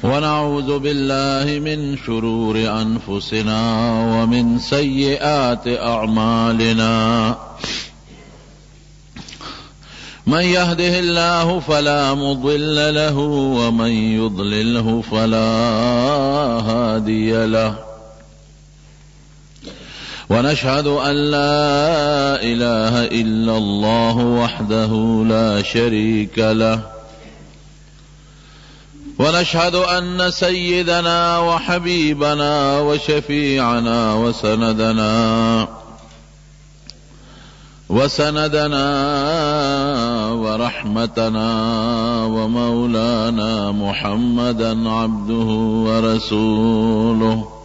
ونعوذ بالله من شرور أنفسنا ومن سيئات أعمالنا من يهده الله فلا مضل له ومن يضلله فلا هادي له ونشهد أن لا إله إلا الله وحده لا شريك له ونشهد أن سيدنا وحبيبنا وشفيعنا وسندنا ورحمتنا ومولانا محمدا عبده ورسوله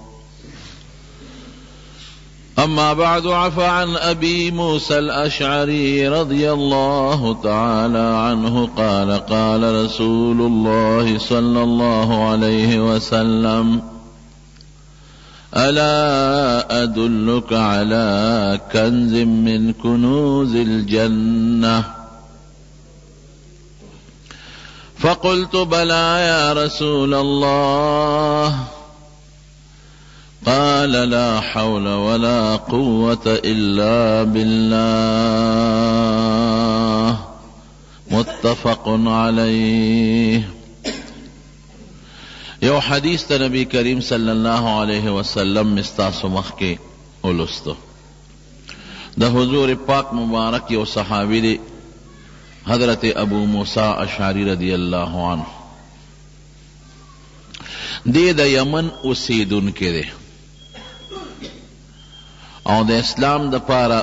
أما بعد عفى عن أبي موسى الأشعري رضي الله تعالى عنه قال قال رسول الله صلى الله عليه وسلم ألا أدلك على كنز من كنوز الجنة فقلت بلى يا رسول الله قال لا حول ولا قوة إلا بالله متفق عليه. یو حدیث تا نبی کریم صلی اللہ علیہ وسلم مستاسو مخ کے اولستو دا حضور پاک مبارک یو صحابی دے حضرت ابو موسیٰ اشعری رضی اللہ عنہ دے دا یمن اسیدن کے دے او دا اسلام دا پارا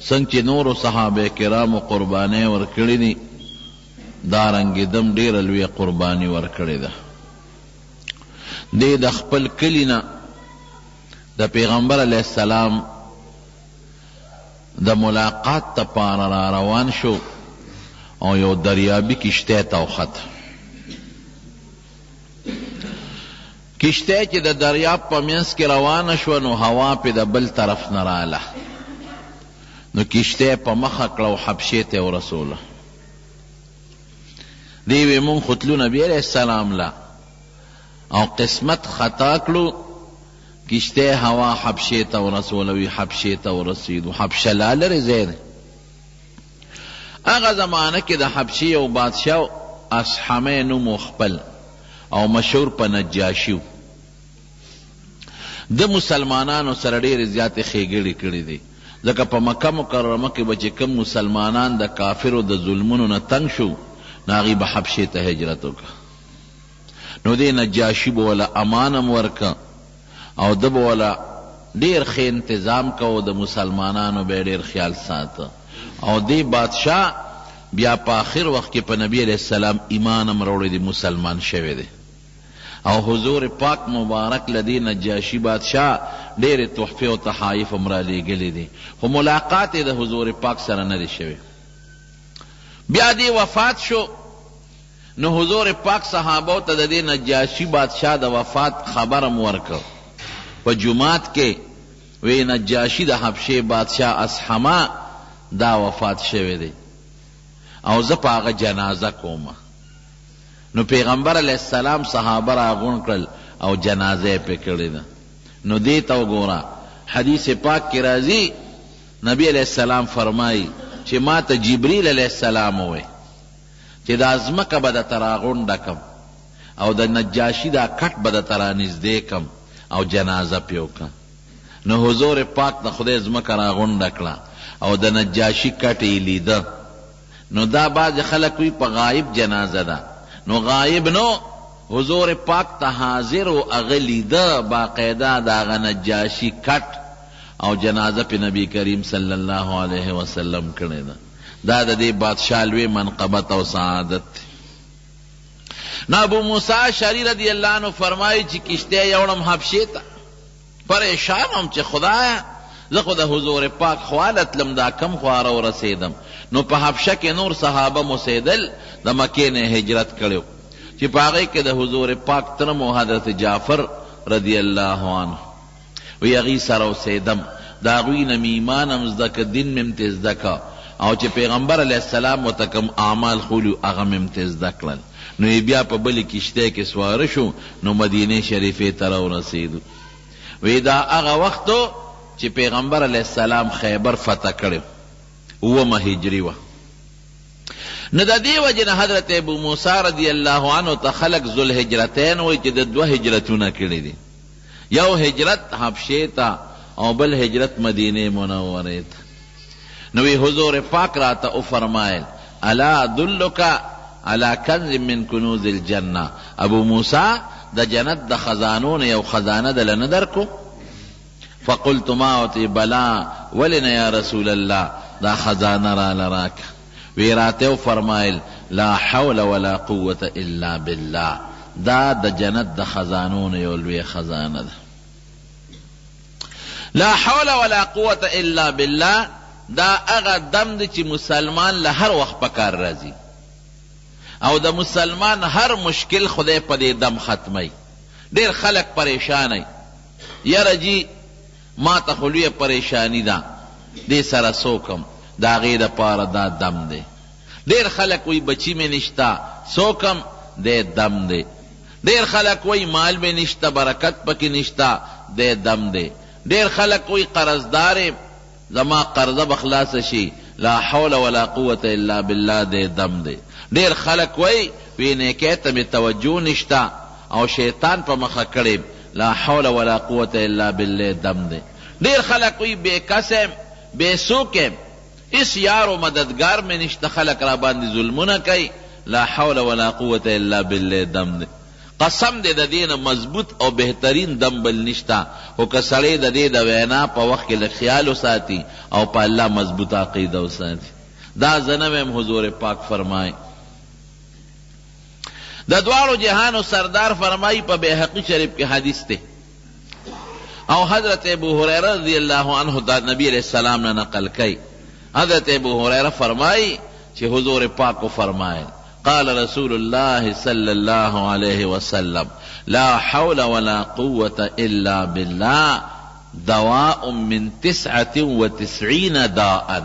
سنچ نور صحابہ کرام قربانے ورکڑی دی دارنگی دم دیر الوی قربانی ورکڑی دا دے دا خپل کلینا دا پیغمبر علیہ السلام دا ملاقات تا پارا را روان شو او یو دریابی کشتے توخط کشتے چی دا دریاب پا منس کی روان شو نو ہوا پی دا بل طرف نرالا نو کشتے پا مخکلو حبشیت و رسول دیوی من خطلو نبی علیہ السلام لا او قسمت خطا کلو کشتے ہوا حبشیت و رسولوی حبشیت و رسیدو حبش لالر زیر اغا زمانہ کی دا حبشی و بادشاو اصحمینو مخبل او مشهور په نجاشیو د مسلمانانو سره ډېرې زیاتې ښېګړې کړې دي ځکه په مکه مکرمه کې به چې کوم مسلمانان د کافرو د ظلمونو نه تنګ شو نو هغوی به حبشې ته هجرت وکړه نو دې نجاشي به وله امان هم ورکه او ده به وله ډېر ښه انتظام کوه د مسلمانانو به یې ډېر خیال ساته او دې بادشاه بیا په آخر وخت کې په نبی علیہ السلام ایمان هم راوړی دی مسلمان شوی دی او حضور پاک مبارک لدی نجاشی بادشاہ ډېرې تحفې او تحایف هم رالیږلي دي خو ملاقات یې د حضور پاک سره نه دی شوی بیا دی وفات شو نو حضور پاک صحابو ته د دې نجاشی بادشاہ د وفات خبر هم ورکړ په جمعات کې وی نجاشی د حبشې بادشاہ اصحما دا وفات شوی دی او زه په هغه جنازه کومه نو پیغمبر علیہ السلام صحابه راغونډ کړل او جنازه پې کړې ده نو دې ته وګوره حدیث پاک کې راځي نبی علیہ السلام فرمایي چې ما ته جبریل علیہ السلام ووی چې دا ځمکه به درته راغونډه کم او د نجاشي دا کټ به درته رانږدې کم او جنازه پې وکړه نو حضور پاک د خدای ځمکه راغونډه کړه او د نجاشي کټ یې لیده نو دا بعض خلق وی پا غائب جنازه دا نو غائب نو حضور پاک تا حاضر و اغلی دا باقیدہ دا اغا نجاشی کٹ او جنازه پی نبی کریم صلی اللہ علیہ وسلم کرنے دا دا دے بادشاہ لوی منقبت و سعادت نو ابو موسیٰ اشعری رضی اللہ عنہ فرمائی چی کشتے یوڑم حبشیتا پریشانم چی خدایا زخو دا حضور پاک خوالت لم دا کم خوارا و رسیدم نو په حبشه کې نور صحابه مسیدل د مکې نه هجرت کړو چې په هغې کې د حضور پاک ترم و حضرت جعفر رضی الله عنه وی هغوی سره اوسېدم د هغوی نه مې ایمان هم زده که دین مې هم ترې زده که او چې پیغمبر علیه السلام ورته کوم اعمال ښولي هغه مې هم ترې زده کړل نو بیا په بلې کشتی کې سواره شو نو مدینې شریفې ته راورسېدو. وی دا هغه وخت و چې پیغمبر علیه السلام خیبر فتح کړی، 9 هجري وه. نو د دې وجې نه حضرت ابو موسی رضی الله عنه ته خلق ذوالهجرتین وایي چې د 2 هجرتونه کړي دي، یو هجرت حبشې ته او بل هجرت مدینه منورې ته. نو وی حضور پاک راته وفرمایل الا ادلک علی کنز من کنوز الجنه، ابو موسی د جنت د خزانو نه یو خزانه دله نه درکو؟ فقلت ما وتی بلا ولنا یا رسول الله، دا خزانه را لراک. وی راته وفرمایل لا حول ولا قوة الا بالله، دا د جنت د خزانو نه یو لوی خزانه ده. لا حول ولا قوة الا بالله دا هغه دم دی چې مسلمان له هر وخت په کار راځي، او د مسلمان هر مشکل خدای په دې دم ختمی. ډېر خلک پریشانی، یاره جی ما ته خو لویه پریشانی ده، دې سره څوکم، د هغې دپاره دا دم دی. ډېر خلک وایي بچی مې نشته، څوکم، دی دم دی. ډېر خلک وایي مال مې نشته، برکت پکې نشته، دی دم دی. ډېر خلک وایي قرضدار زما قرضه به خلاصه شي، لا حول ولا قوة الا بالله، دی دم دی. ډېر خلک وایي وی نیکۍ ته مې توجه نشته او شیطان په مخه کړی، لا حول ولا قوة الا بالله، دم دی. ډېر خلک وایي بې کسم بې څوکم، اس یار و مددگار میں نشتا، خلق را باندې ظلمونه کوي، لا حول ولا قوة الا بالله، دم دی. قسم دې د دې نه مضبوط او بهترین دم بل نشتا، او که سړی د دې د وینا په وخت کې لږ خیال وساتي او په الله مضبوط عقیده وساتي. دا زه نه ویم، حضور پاک فرمایي. د دواړو جهانو سردار فرمایي په بیهقي شریف کې حدیث دی، او حضرت ابو هریره رضی الله عنه دا نبی علیہ السلام نے نقل کی. حضرت ابو هریره فرمائی کہ حضور پاک کو فرمائے قال رسول اللہ صلی اللہ علیہ وسلم لا حول ولا قوة الا باللہ دواء من 99 داء،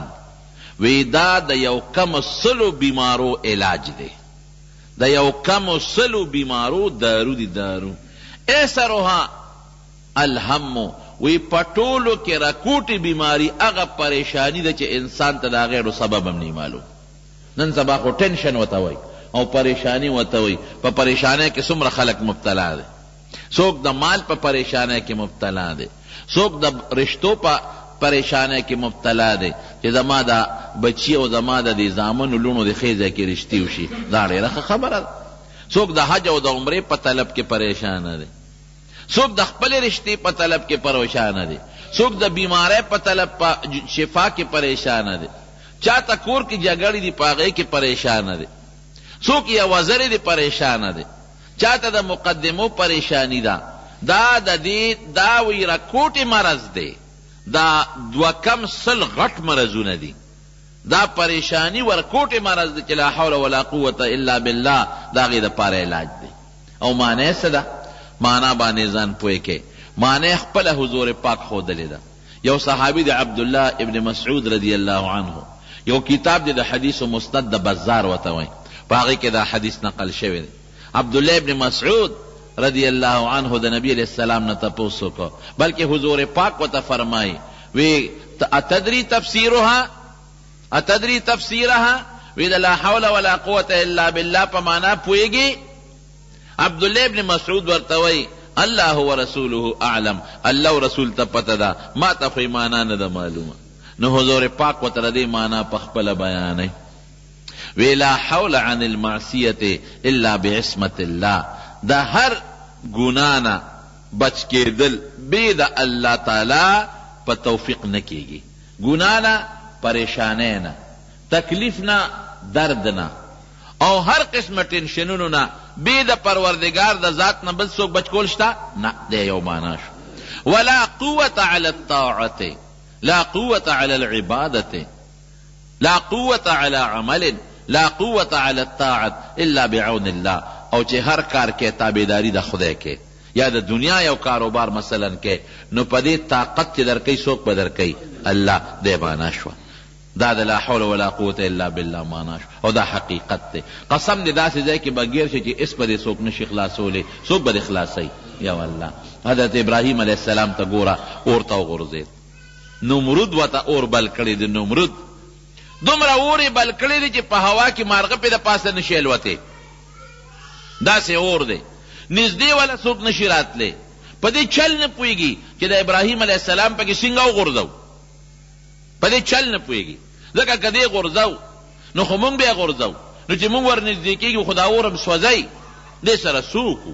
ویدا د یو کم سلو بیمارو علاج دے، د یو کم سلو بیمارو دارو دی دارو. ایسروها الهم، وی پټولو کې راکوټي بیماری هغه پریشانی ده چې انسان ته دا غیرو سبب هم نه معلوم. نن سبا خو ټینشن وته وای او پریشانی وته وای، په پریشانی کې څومره خلک مبتلا دي. څوک د مال په پریشانی کې مبتلا دي، څوک د رشتو په پریشانی کې مبتلا دي چې زما د بچی او زما د دې زامنو لونو د خیزه کې رشتي وشي، دا ډېره خبره ده. څوک د حج او د عمرې په طلب کې پریشان دي، څوک د خپل رشتې په طلب کې پریشان دي، څوک د بیماری په طلب په شفا کې پریشان دي، چاته کور کې جګړې دي په هغې کې پریشان دي، څوک یې وزرې دي پریشان دي، چاته د مقدمو پریشانی ده. دا د دې دا وی راکوټي مرض دی، دا 200 غټ مرضونه دي، دا پریشانی ورکوټي مرض دی چې لا حول ولا قوة الا بالله، دا هغې دپاره علاج دی. او معنی څه ده؟ مانا باندې ځان پوه کې، معنی خپله حضور پاک ښودلې ده. یو صحابي د عبدالله ابن مسعود رضی الله عنه، یو کتاب دی د حدیث مسند د بزار وته وایي، په هغې کې دا حدیث نقل شوی دی. عبدالله ابن مسعود رضی الله عنه د نبی علیہ السلام نه تپوس وکړ، بلکې حضور پاک ورته فرمایي وی اتدری تفسیرها، اتدری تفسیرها، وی د لا حول ولا قوة الا بالله په معنا پوهېږي؟ عبدالله ابن مسعود ورته وایي الله ورسوله اعلم، الله و رسول ته پته ده، ما ته خو یې معنا نه ده معلومه. نو حضور پاک ورته د دې معنا په خپله بیانوي. وی لا حول عن المعصیة الا بعصمة الله، دا هر ګناه نه بچ کېدل بې د الله تعالی په توفیق نه کېږي. ګناه نه، پریشانۍ نه، تکلیف نه، درد نه، او هر قسمه ټینشنونو نه بې د پروردګار د ذات نه بل څوک بچ کول شته نه. دی یو معنا شو. ولا قوة على الطاعة، لا قوة على العبادة، لا قوة على عمل، لا قوة على الطاعة الا بعون الله. او چې هر کار کې تابعداري د خدای کې، یا د دنیا یو کاروبار مثلا کې، نو په دې طاقت چې درکوي څوک به درکوي؟ الله. دی معنا شوه. دا د لا حول ولا قوت الا بالله معنا شو او دا حقیقت دی. قسم دې داسې ځای کې به ګیر شي چې اس به دې څوک نشي خلاصولی، څوک به دې خلاصوي؟ یا الله. حضرت ابراهیم علیه السلام ته ګوره اور ته وغورځېد، نمرود ورته اور بل کړی دی. نمرود دومره اور یې بل کړی دی چې په هوا کې مارغه پې د پاسه نشي الوتې، داسې اور دی، نږدې والا څوک نشي راتلی. په دې چل نه پوهېږي چې د ابراهیم علیه السلام پکې څنګه وغورځو، په دې چل نه پوهېږي. ځکه که دې غورځو نو خو مونږ بیا غورځو، نو چې مونږ ور نږدې کېږي خو دا اور هم سوځئ، دې سره څوک وو؟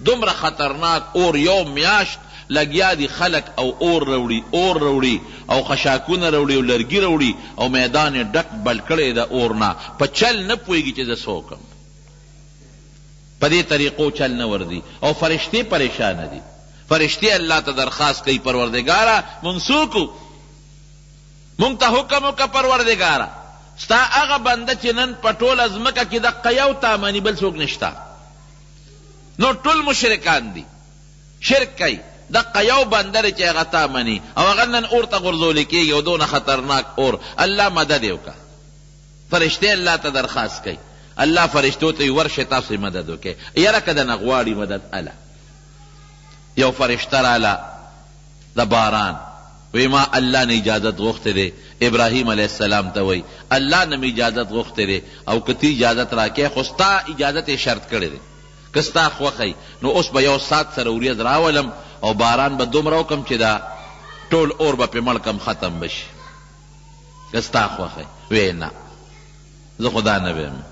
دومره خطرناک اور. یو میاشت لګیا دي خلک او اور روړي او خشاکونه روړي او لرګي روړي او میدان یې ډک بل کړی د اور نه، په چل نه پوهېږي چې زه څه وکړم. په دې طریقو چل نه ورځي. او فرشتې پریشانه دي. فرشتې الله ته درخواست کوي پروردګاره مونږ څوک وو؟ مونږ ته حکم وکړه پروردګاره ستا هغه بنده چې نن په ټوله ځمکه کې دقه یو تا مني بل څوک نشته. نو ټول مشرکان دي، شرک کوي، دقه یو بنده دی چې هغه تا مني او هغه نن اور ته غورځولی کېږي او دونه خطرناک اور. الله مدد یې وکړه. فرشتې الله ته درخواست کوي، الله فرشتو ته ورشئ تاسو یې مدد وکړئ. یاره که دنه غواړي مدد اله. یو فرشته راله د باران، وی ما الله نه اجازت غوښتې دی. ابراهیم علیه السلام ته وی الله نه مې اجازت غوښتې دی او که تی اجازت راکې خو ستا اجازت یې شرط کړی دی، که ستا خوښی نو اوس به یو سات سره وریځ راولم او باران به دومره وکم چې دا ټول اور به پې مړ کم ختم بشي، که ستا خوښی. وی نه زه خو دا نه ویم.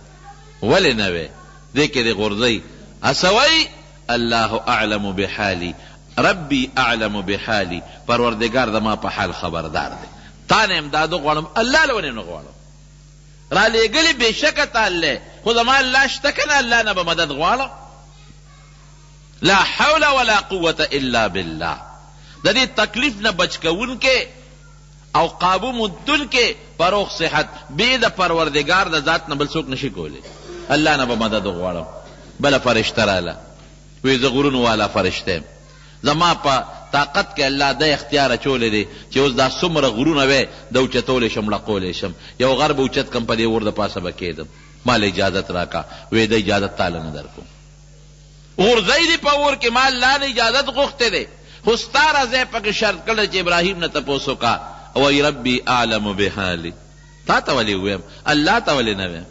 ولې نه وی؟ دې کې دې غورځئ اسوی الله اعلم بحالی ربی اعلم بحالی، پروردگار زما په حال خبردار دی. تا نه امدادو غواړم، الله له ونې نه غواړم. را لېږلي بېشکه تا الله، خو زما الله شته که نه، الله نه به مدد غواړم. لا حول ولا قوة الا بالله. د دې تکلیف نه بچ کوونکې او قابو موندونکې په روغ صحت بې د پروردګار د ذات نه بل څوک نشي کولی. الله نه به مدد غواړم. بله فرشته راله، وی زه غرونو والا فرشته یم، زما په طاقت کې الله د اختیار اچولی دی چې اوس دا څومره غرونه وی د اوچتولی شم لقولی شم. یو غر به اوچت کم په دې اور د پاسه به کېدم. ما له اجازت راکا. وی د اجازت تاله نه در کوم. غورځئ دي په اور کې، ما الله نه اجازت غوښتې دی، خو ستا راځی پکې شرط کړی چې ابراهیم نه تپوس وکړه. وی ربي اعلم بحالي. تا ته ولې ویم؟ الله ته ولې نه ویم؟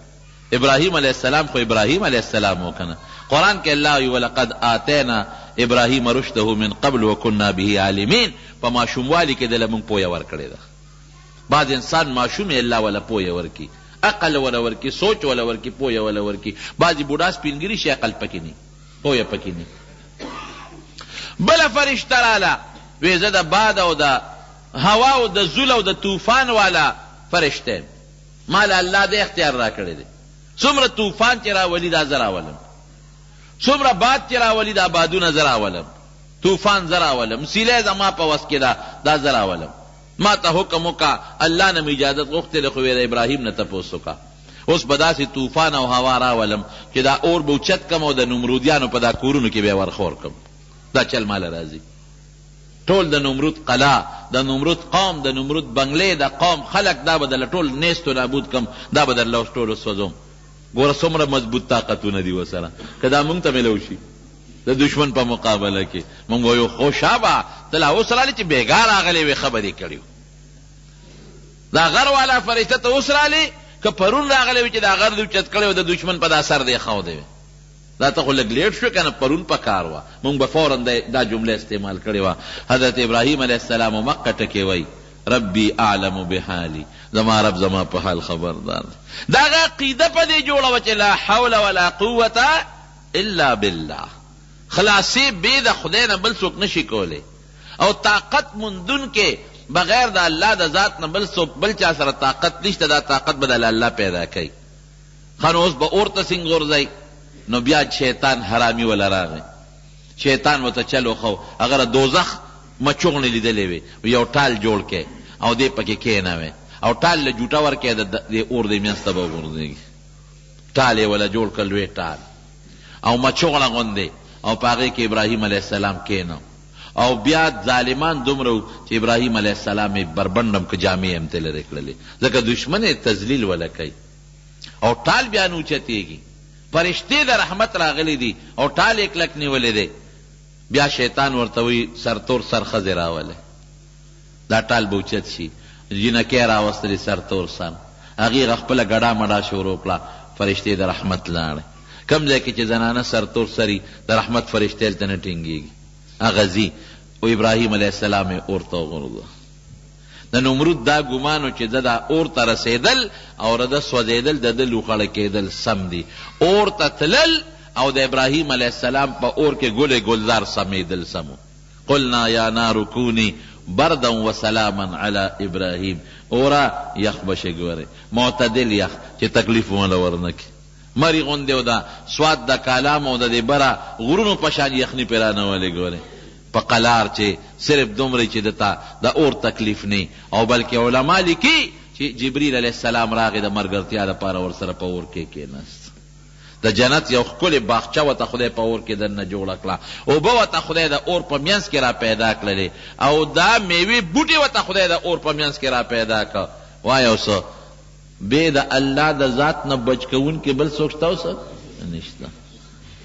ابراهیم علیه السلام خو ابراهیم علیه السلام وکنه. قرآن کې الله وی ولقد آتینا ابراهیم رشده من قبل وکنا به عالمین. په ماشوموالي کې دله مونږ پویه ورکړې ده. بعض انسان ماشوم یې الله ولا پویه ورکي، عقل ولا ورکي، سوچ ولا ورکي، پویه ولا ورکي. بعضې بوډا سپینګري شي عقل پکې نه، پویه پکې نه. بله فرشته راله، وی زه د باد او د هوا او د زول او د طوفان والا فرشته، ما له الله د اختیار را کړی دی. څومره طوفان چې راولي دا زه راولم، څومره باد چې راولي دا بادونه زه راولم، طوفان زه راولم، سیلی زما په وس کې ده دا زه راولم. ما ته حکم وکړه، الله نه مې اجازت غوښتې خو د ابراهیم نه تپوس وکړه. اوس به داسې طوفان او هوا راولم چې دا اور به اوچت کم او د نمرودیانو په دا کورونو کې بیا ورخور کم. دا چل ماله راځي. ټول د نمرود قلا، د نمرود قوم، د نمرود بنگلې، د قوم خلق، دا به درله ټول نیست و نابود کم، دا به درله اوس ټول وسوځوم. ګوره څومره مضبوط طاقتونه دي ورسره، که دا مونږ ته میلو شي د دشمن په مقابله کې. مونږ وایو خو شابه ته لا اوس راغلې چې بېګا راغلې وې خبرې کړي. دا غر والا فرشته ته اوس راغلې که پرون راغلی وي چې دا غر دې اوچت کړی و د دشمن په دا سر دې ښودی وي. دا ته خو لږ لیټ شو که نه، پرون په کار وه. مونږ به فورا دا جمله استعمال کړې وه. حضرت ابراهیم علیه السلام مقه ټکې وی ربي اعلم بحالي، زما رب زما په حال خبردار. دا هغه عقیده په دې جوړه وه چې لا حول ولا قوة الا بالله. خلاصې بې د خدای نه بل څوک نشي کولی، او طاقت موندونکې بغیر د الله د ذات نه بل چا سره طاقت نشته. دا طاقت به د الله پیدا کوي. ښه نو اوس به اور ته څنګه غورځئ؟ نو بیا شیطان حرامي ولا راغی. شیطان ورته چل وښو. هغه دوزخ مچوغنې لیدلې وې، یو ټال جوړ کړې او دې پکې کښېنوې او ټال له جوټه ورکړې د اور دې منځ ته به وغورځېږي. ټال یې ولا جوړ کړ، لوی ټال او مچوغنه غوندې، او په هغې کې ابراهیم علیه السلام کښېنو او بیا ظالمان دومره چې ابراهیم علیه السلام یې بربنډم که جامې هم ترې لرې کړلې ځکه دشمن یې تذلیل وله کوي او ټال بیا نه اوچتېږي فرشتې د رحمت راغلی دي او ټال یې کلک نیولی دی بیا شیطان ورته وایي سرتور سر ښځې راولئ دا ټال به اوچت شي جینکۍ راوستلې سرتور سر هغې خپله ګډا مډا شروع کړه فرشتې د رحمت لاړې کم ځای کې چې زنانه سرتور سري د رحمت فرشتې هلته نه ټینګېږي هغه ځي او ابراهیم علیه السلام یې اور ته وغورځوه د نمرود دا ګمان و چې ده دا اور ته رسېدل او د ده سوځېدل د ده لوخړه کېدل سم دي اور ته تلل او د ابراهیم علیه السلام په اور کې ګل ګلزار سمېدل سمو قلنا یا نار کونی بردا وسلاما علی ابراهیم اورا یخ بشه ګورې معتدل یخ چې تکلیف ونه ورنکړي مری غوندې او دا سواد د کالام او د دې بره غرونو په شان یخني پرې رانولې ګورې په قلار چې صرف دومره چې دته د اور تکلیف نه او بلکې علما لیکي چې جبریل علیه السلام راغی د مرګرتیا لپاره ورسره په اور کې کېناست د جنت یو ښکلې باغچه ورته خدای په اور کې دننه جوړه کړه اوبه ورته خدای د اور په منځ کې را پیدا کړلې او دا میوې بوټې ورته خدای د اور په منځ کې را پیدا کړه وایه اوس بې د الله د ذات نه بچ کوونکي بل څوک شته اوس نشته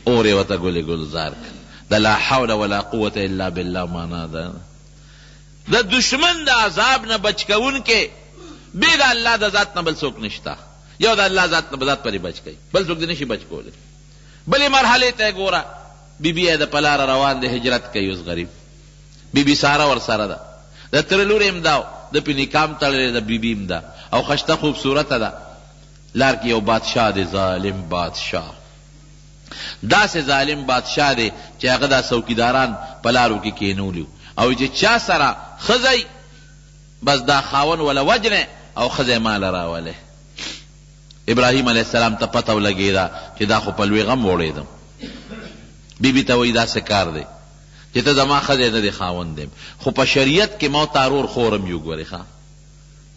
اور یې ورته ګلې ګلزار کړه د لا حول ولا قوة الا بالله معنا ده د دشمن د عذاب نه بچ کوونکي بې د الله د ذات نه بل څوک نشته یو د الله ذات نه ذات پرې بچ کوي بل څوک دې نشي بچ کولی بلې مرحلې ته یې ګوره بیبي یې د په لاره روان دی هجرت کوي اوس غریب بیبي ساره ورسره ده د تره لور یم ده د پې نکام تړلی ده بیبي م ده او خشته خوبصورته ده لار کې یو بادشاه دی ظالم بادشاه داسې ظالم بادشاه دی چې هغه دا څوکیداران په لارو کې کېنولي او چې چا سره ښځی بس دا خاون وله وجنې او ښځی ماله راولې ابراهیم علیه السلام ته پته ولګېده چې دا خو په لوی غم وړېدم بیبي ته وایي داسې کار دی چې ته زما ښځی نه دی خاوند دی خو په شریعت کې ما تارور خورم یو ګورې ښه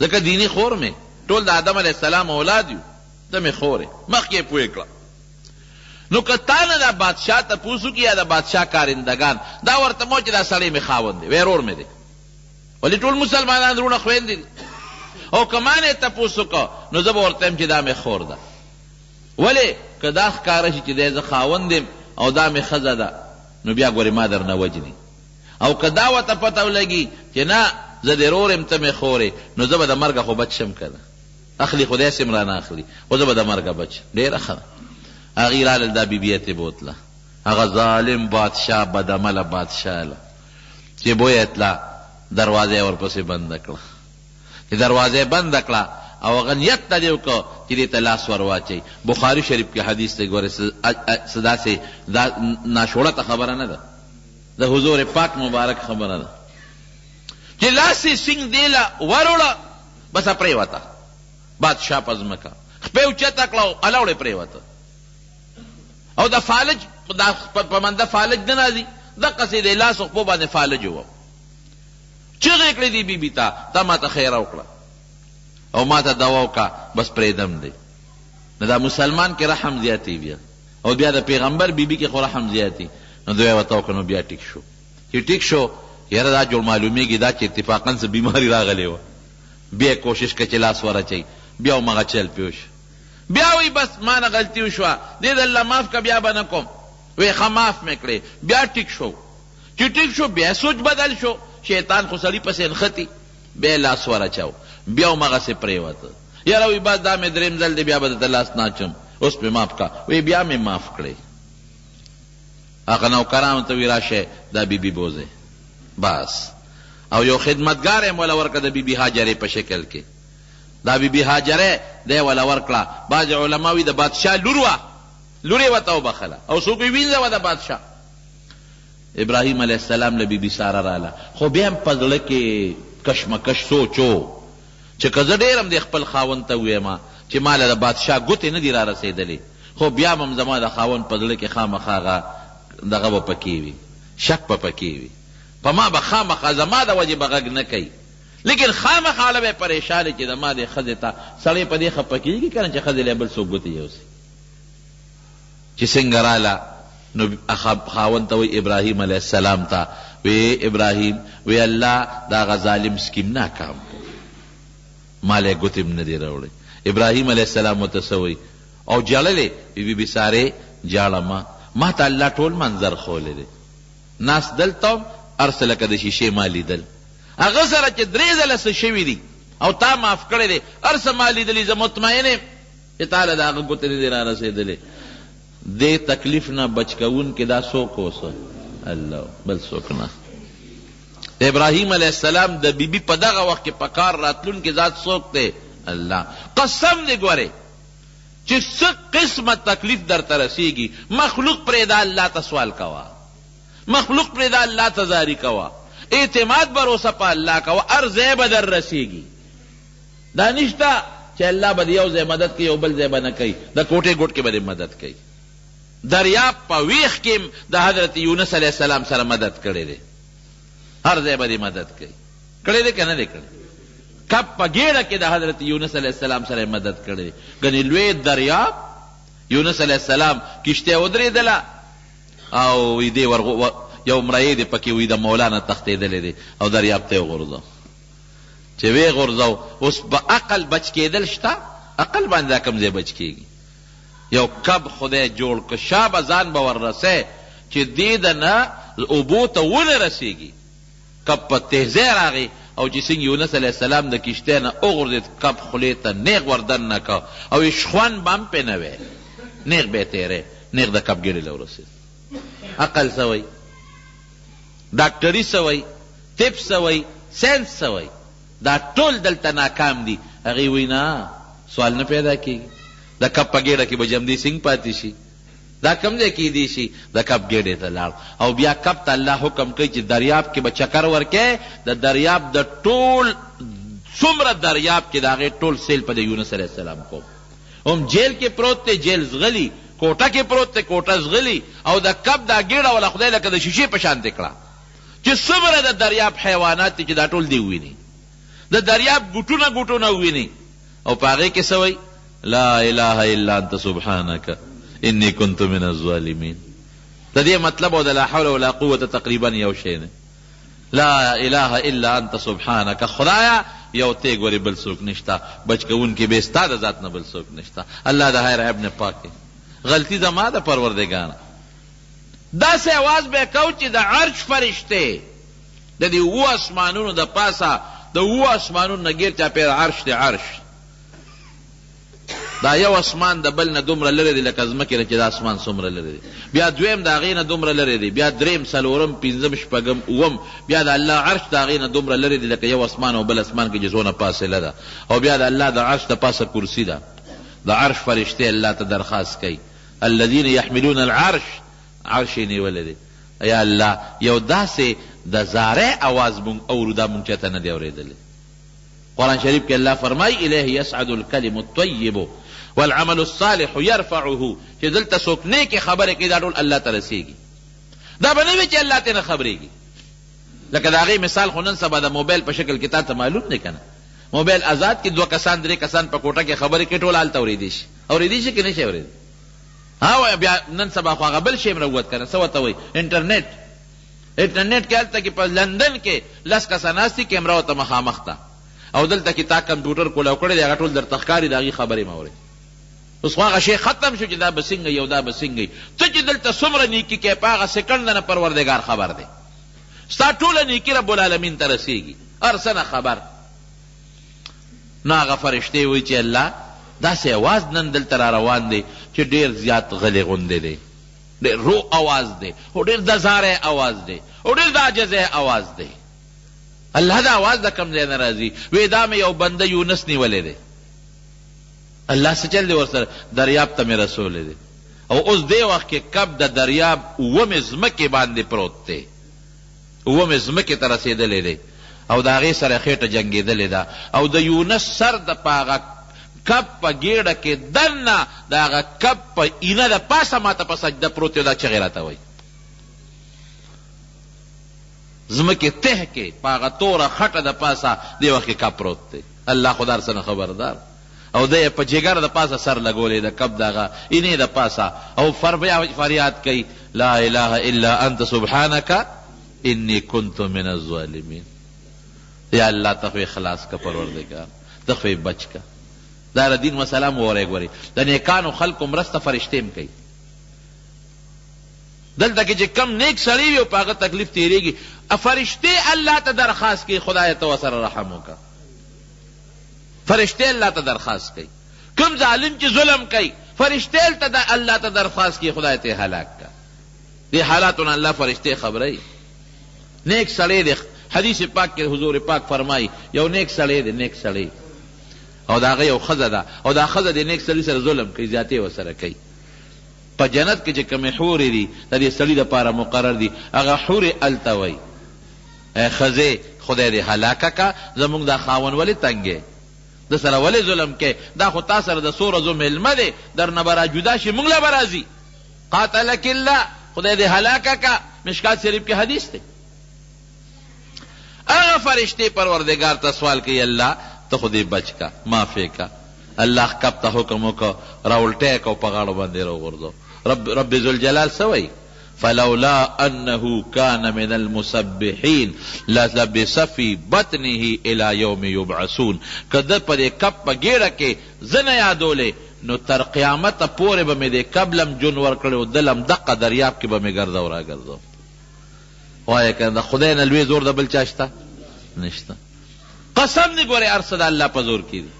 ځکه دیني خور مې ټول د آدم علیه السلام اولاد یو ته مې خورې مخکې یې پوه کړه نو که تا نه دا بادشاه تپوس وکړي یا د بادشاه کارندګان دا ورته مو چې دا سړی مې خاوند دی وی رور مې دی ولې ټول مسلمانان وروڼه خویندې دي او که ما نه تپوس وکړه نو زه به ورته یم چې دا مې خور ده ولې که دا ښکاره شي چې دی زه خاوند یم او دا مې ښځه ده نو بیا ګورې ما درنه وجني او که دا ورته پته ولګي چې نه زه دې رور یم ته مې خورې نو زه به د مرګه خو بچ شم که نه اخلي خدای سم رانه اخلي خو زه به د مرګه بچ ډېره ښه ده هغې رالل دا بیبي یې ترې بوتله هغه ظالم بادشاه بدعمله بادشاه له چې بویه تله دروازه یې ورپسې بنده کړه چې دروازه یې بنده کړه او هغه نیت ته دې وکړه چې دې ته لاس ور واچوي بخاري شریف کې حدیث ته ګورې څه داسې دا ناشوړته خبره نه ده د حضور پاک مبارک خبره ده چې لاس یې سینګ دې له وروړه بسه پرېوته بادشاه په ځمکه خپې اوچته کړه او الاوړې پرېوته او د فالج په منده فالج نه راځي دقسې د لاس خپو باندې فالج و چغې کړې دي بیبي ته ما ته خیره وکړه او ما ته دوا وکړه بس پرېږدم دی نو دا مسلمان کې رحم زیاتې بیا او بیا د پیغمبر بیبي کې خو رحم زیاتې نو دوی ورته وکړه نو بیا ټیک شو چې ټیک شو یاره دا جوړ معلومیږي دا چې اتفاقا څه بیماري راغلې وه بیا کوشش که چې لاس ورچوي بیا همغه چل پې وشو بیا وی بس ما نه غلطي وشوه دې د الله معاف که بیا به نه کوم وی ښه معاف مې کړې بیا ټیک شو چې ټیک شو بیا سوچ بدل شو شیطان خو سړي پسې نښتي بیا لاس ورچو بیا همغسې پرېوته یاره وی بس دا مې درېیم ځل دی بیا به درته لاس نه اچم اوس مې معاف که وی بیا مې معاف کړې هغه نوکرانو ته وی راشه دا بیبي بوځئ بس او یو خدمتګار یې موله ورکړه د بیبي هاجرې په شکل کې دا بیبي هاجرې دی وله ورکړه بعضې علما وي د بادشاه لور وه لور یې ورته وبخله او څوک یې وینځه وه د بادشاه ابراهیم علیه السلام له بیبي ساره راله خو بیا هم په زړه کې کشمکش سوچ و چې که زه ډېر هم د خپل خاوند ته ووایم چې ما له د بادشاه ګوتې نه دي را رسېدلې خو بیا هم زما د خاوند په زړه کې خامخا هغه دغه به پکې وي شک به پکې وي په ما به خامخا زما د وجې به غږ نه کوي لیکن خامخا له به پریشانې چې د ما دې ښځې ته سړی په دې خفه کېږي که نه چې ښځې له بل څوک ګوتې یوسي چې څنګه راله نو خاوند ته وایي ابراهیم علیه السلام ته وی ابراهیم وی الله دا غ ظالم سکیم ناکام مالی گتم ندی راوڑی. ابراهیم علیہ السلام متسوی او جللی بی بی سارے جالما ما تا اللہ ټول منظر خولی دی ناس دلتاوم ارسلک د شیشه مالی دل اغه سره چې درې ځله څه شوي دي او تا معاف کړی دی ارس مالی دلی زه مطمئن یم چې تاله د هغه ګوتې نه دي را رسېدلې دې تکلیف نه بچ کوونکې دا څوک اوسه الله بل څوک نه. ابراهیم علیہ السلام د بیبي په دغه وخت کې په کار راتلونکي ذات څوک دی الله. قسم دې ګورې چې څه قسمه تکلیف درته رسېږي مخلوق پرېږده الله ته سوال کوه مخلوق پرېږده الله ته زاري کوه اعتماد بروسه په الله کوه هر ځای به در رسېږي. دا نشته چې الله به د یو ځای مدد کوي یو بل ځای به نه کوي د کوټې ګوټ کې به دې مدد کوي. دریاب په ویښ کې د حضرت یونس علیه السلام سره مدد کړی دی هر ځای به دې مدد کوي کړی دی که نه دی کړی. کب په ګېډه کې د حضرت یونس علیه السلام سره مدد کړی دی. ګنې لوی دریاب یونس علیه السلام کشتۍ ودرېدله او دې یو مریی دی پکې وي د مولانا تښتېدلی دی او دریاب ته یې وغورځو چې ویې غورځو اوس به عقل بچ کېدل شته عقل باندې دا کوم ځای بچ کېږي. یو کب خدای جوړ که شا به ځان به وررسی چې دې د نه اوبو ته ونه رسېږي. کب په تیزی راغی او چې څنګه یونس علیه السلام د کشتۍ نه وغورځېد کب خولې ته نیغ وردن نه که او شخوند به هم پې نه وی نیغ به یې تیری نیغ د کب ګېډې له ورسېد. عقل څه وی ډاکټري څه وی طب څه وی ساینس څه وی دا ټول دلته ناکام دي. هغې وی نه سوال نه پیدا کېږي د کب په ګېډه کې به جمدي سنګ پاتې شي دا کوم ځای کېدی شي د کب ګېډې ته لاړ او بیا کب ته الله حکم کوي چې دریاب کې به چکر ورکې د دریاب د ټول څومره دریاب کې د هغې ټول سیل په د یونس علیه السلام کو هم جیل کې پروت دی جیل زغلي کوټه کې پروت دی کوټه زغلي او د کب دا ګېډه ولا خدای لکه د شیشې په شان دې کړه چې څومره د دریاب حیوانات دي چې دا ټول دی وویني د دریاب ګوټونه ګوټونه وویني او په هغې کې څه وایي لا اله الا انت سبحانک انی کنت من الظالمین. د دې مطلب او د لا حول ولا قوة تقریبا یو شی نه لا اله الا انت سبحانک خدایا یو ته ګورې بل څوک نشته بچ کوونکي بې ستا د ذات نه بل څوک نشته. الله د هر عیب نه پاک غلطي زما د پروردګاره. داسې اواز به کو چې د عرش فرشتې د دې اوو اسمانونو د پاسه د اوو اسمانونو نه ګیر چاپېره عرش دی عرش دا یو اسمان د بل نه دومره لرې دی لکه ځمکې نه چې دا اسمان څومره لرې دی بیا دویم د هغې نه دومره لرې دی بیا دریم څلورم پنځم شپږم اووم بیا د الله عرش د هغې نه دومره لرې دی لکه یو اسمان او بل اسمان کې چې څونه فاصله ده او بیا د الله د عرش د پاسه کرسي ده د عرش فرشتې الله ته درخواست کوي الذین یحملون العرش عرش یې نیولی دی. یا الله یو داسې د زارۍ اواز مونږ اورو دا مونږ چاته نه دی اورېدلی. قرآن شریف کې الله فرمایي الیه یصعد الکلم الطیب والعمل الصالح يرفعه چې دلته څوک نیکې خبرې کوي دا ټول الله ته رسېږي. دا به نه وي چې الله ته نه خبرېږي لکه د هغې مثال خو نن سبا د موبایل په شکل کې تا ته معلوم دی که نه موبایل آزاد کې دوه کسان درې کسان په کوټه کې خبرې کوي ټول هلته اورېدی شي اورېدی شي که نه شي اورېدی ها بیا نن سبا خو هغه بل شی هم راووت که نه څه ورته وایي انټرنېټ کې هلته کې په لندن کې 10 کسان ناست دي کیمرا ورته مخامخ ته او دلته کې تا کمپیوټر کولاو کړی دی هغه ټول درته ښکاري د هغې خبرې مه اورئ. اوس خو هغه شی ختم شو چې دا به څنګه او دا به څنګه ته چې دلته څومره نیکي کوې په هغه سکنډ نه پروردګار خبر دی ستا ټوله نیکي رب العالمین ته رسېږي هر څه نه خبر. نو هغه فرشتې وایي چې الله داسې اواز نن دلته را روان دی چې ډېر زیات غلې غوندې دی ډېر رو اواز دی او ډېر د زاری اواز دی او ډېر د عاجزۍ اواز دی. الله دا اواز د کوم ځای نه راځي وی دا مې یو بنده یونس نیولی دی الله څه چل دی ورسره دریاب ته مې رسولی دی او اوس دې وخت کې کب د دریاب اوومې ځمکې باندې پروت دی اوومې ځمکې ته رسېدلی دی او د هغې سره خېټه جنګېدلې ده او د یونس سر د په هغه کب په ګېډه کې دننه د هغه کب په اینه د پاسه ماته په سجده پروت دی دا چغې راته وایي ځمکې ته کې په هغه توره خټه د پاسه دې وخت کې کب پروت دی. الله خو د هر څه نه خبردار او دی په جګر د پاسه سر لګولی د کب د هغه اینې د پاسه او فریاد کوي لا اله الا انت سبحانک انی کنت من الظالمین. یا اللہ تخوی خلاص کا پروردگار، تخوی بچ کا. دا دین و سلام وره ګوري د نیکانو خلقو مرسته فرشتیم کوي. دلته کې چې کم نیک سړی وي او په هغه تکلیف تیریږي، فرشتې الله ته درخواست کوي خدای ته ورسره رحم وکړه. فرشتې الله ته درخواست کوي. کوم ظالم چې ظلم کوي فرشتې ته الله ته درخواست کوي خدای ته هلاک کړه. دې حالاتونه الله فرشتې خبروي. نیک سړی دی، حدیث پاک کې حضور پاک فرمایي یو نیک سړی دی، نیک سړی او دا هغه یو ښځه ده او دا ښځه د نیک سړي سره ظلم کوي، زیاتې ورسره کوي. په جنت کې چې کومې حورې دي د دې سړي دپاره مقرر دي، هغه حورې هلته وایي ای ښځې خدای دې هلاکه که، زمونږ دا خاوند ولې تنګې، د سره ولې ظلم کې، دا خو تا سره د څو ورځو میلمه دی، درنه به را جدا شي، مونږ له به راځي. قاتلک الله، خدای دې هلاکه که. مشکات شریف کې حدیث دی. هغه فرشتې پروردگار ته سوال کوي الله ته خو دې بچ کا، معافی کا. الله کب ته حکم وکړه راولټی کو په غاړو باندې راوغورځو. رب ذوالجلال څه وایي؟ فلولا انه كان من المسبحين للبث في بطنه الى يوم يبعثون. کده په دې کب په ګیړه کې زنه یادولې نو تر قیامته پورې به مې دې کبلم جون ورکړی او دلم دقه دریاب کې به مې ګرځو راګرځو. وایه که د خدای نه لوی زور د بل چا شته؟ نشته. قسم دی ګورې هر څه د الله په زور کې دي.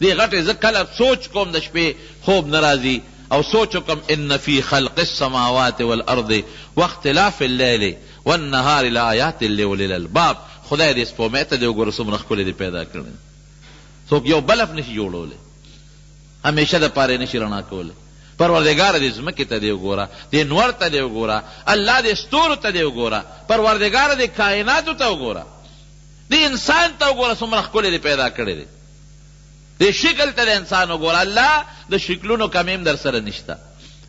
دې غټې زه کله سوچ کوم د شپې خوب نه راځي او سوچ کوم ان فی خلق السماوات والارض واختلاف الليل والنهار لآیات لأولی الالباب. خدای دې سپوږمۍ ته دې وګوره څومره ښکلې دې پیدا کړی. څوک یو بلف نشي جوړولی، همیشه د پاره نشي رڼا کولی. پروردگار دې ځمکې ته دې وګوره، دې نور ته دې وګوره، الله دې ستورو ته دې وګوره، پروردگار دې کائناتو ته وګوره، دې انسان ته وګوره څومره ښکلې دې پیدا کړی دی. دې شکل ته د انسان وګوره، الله د شکلونو کمیم در سره نشته.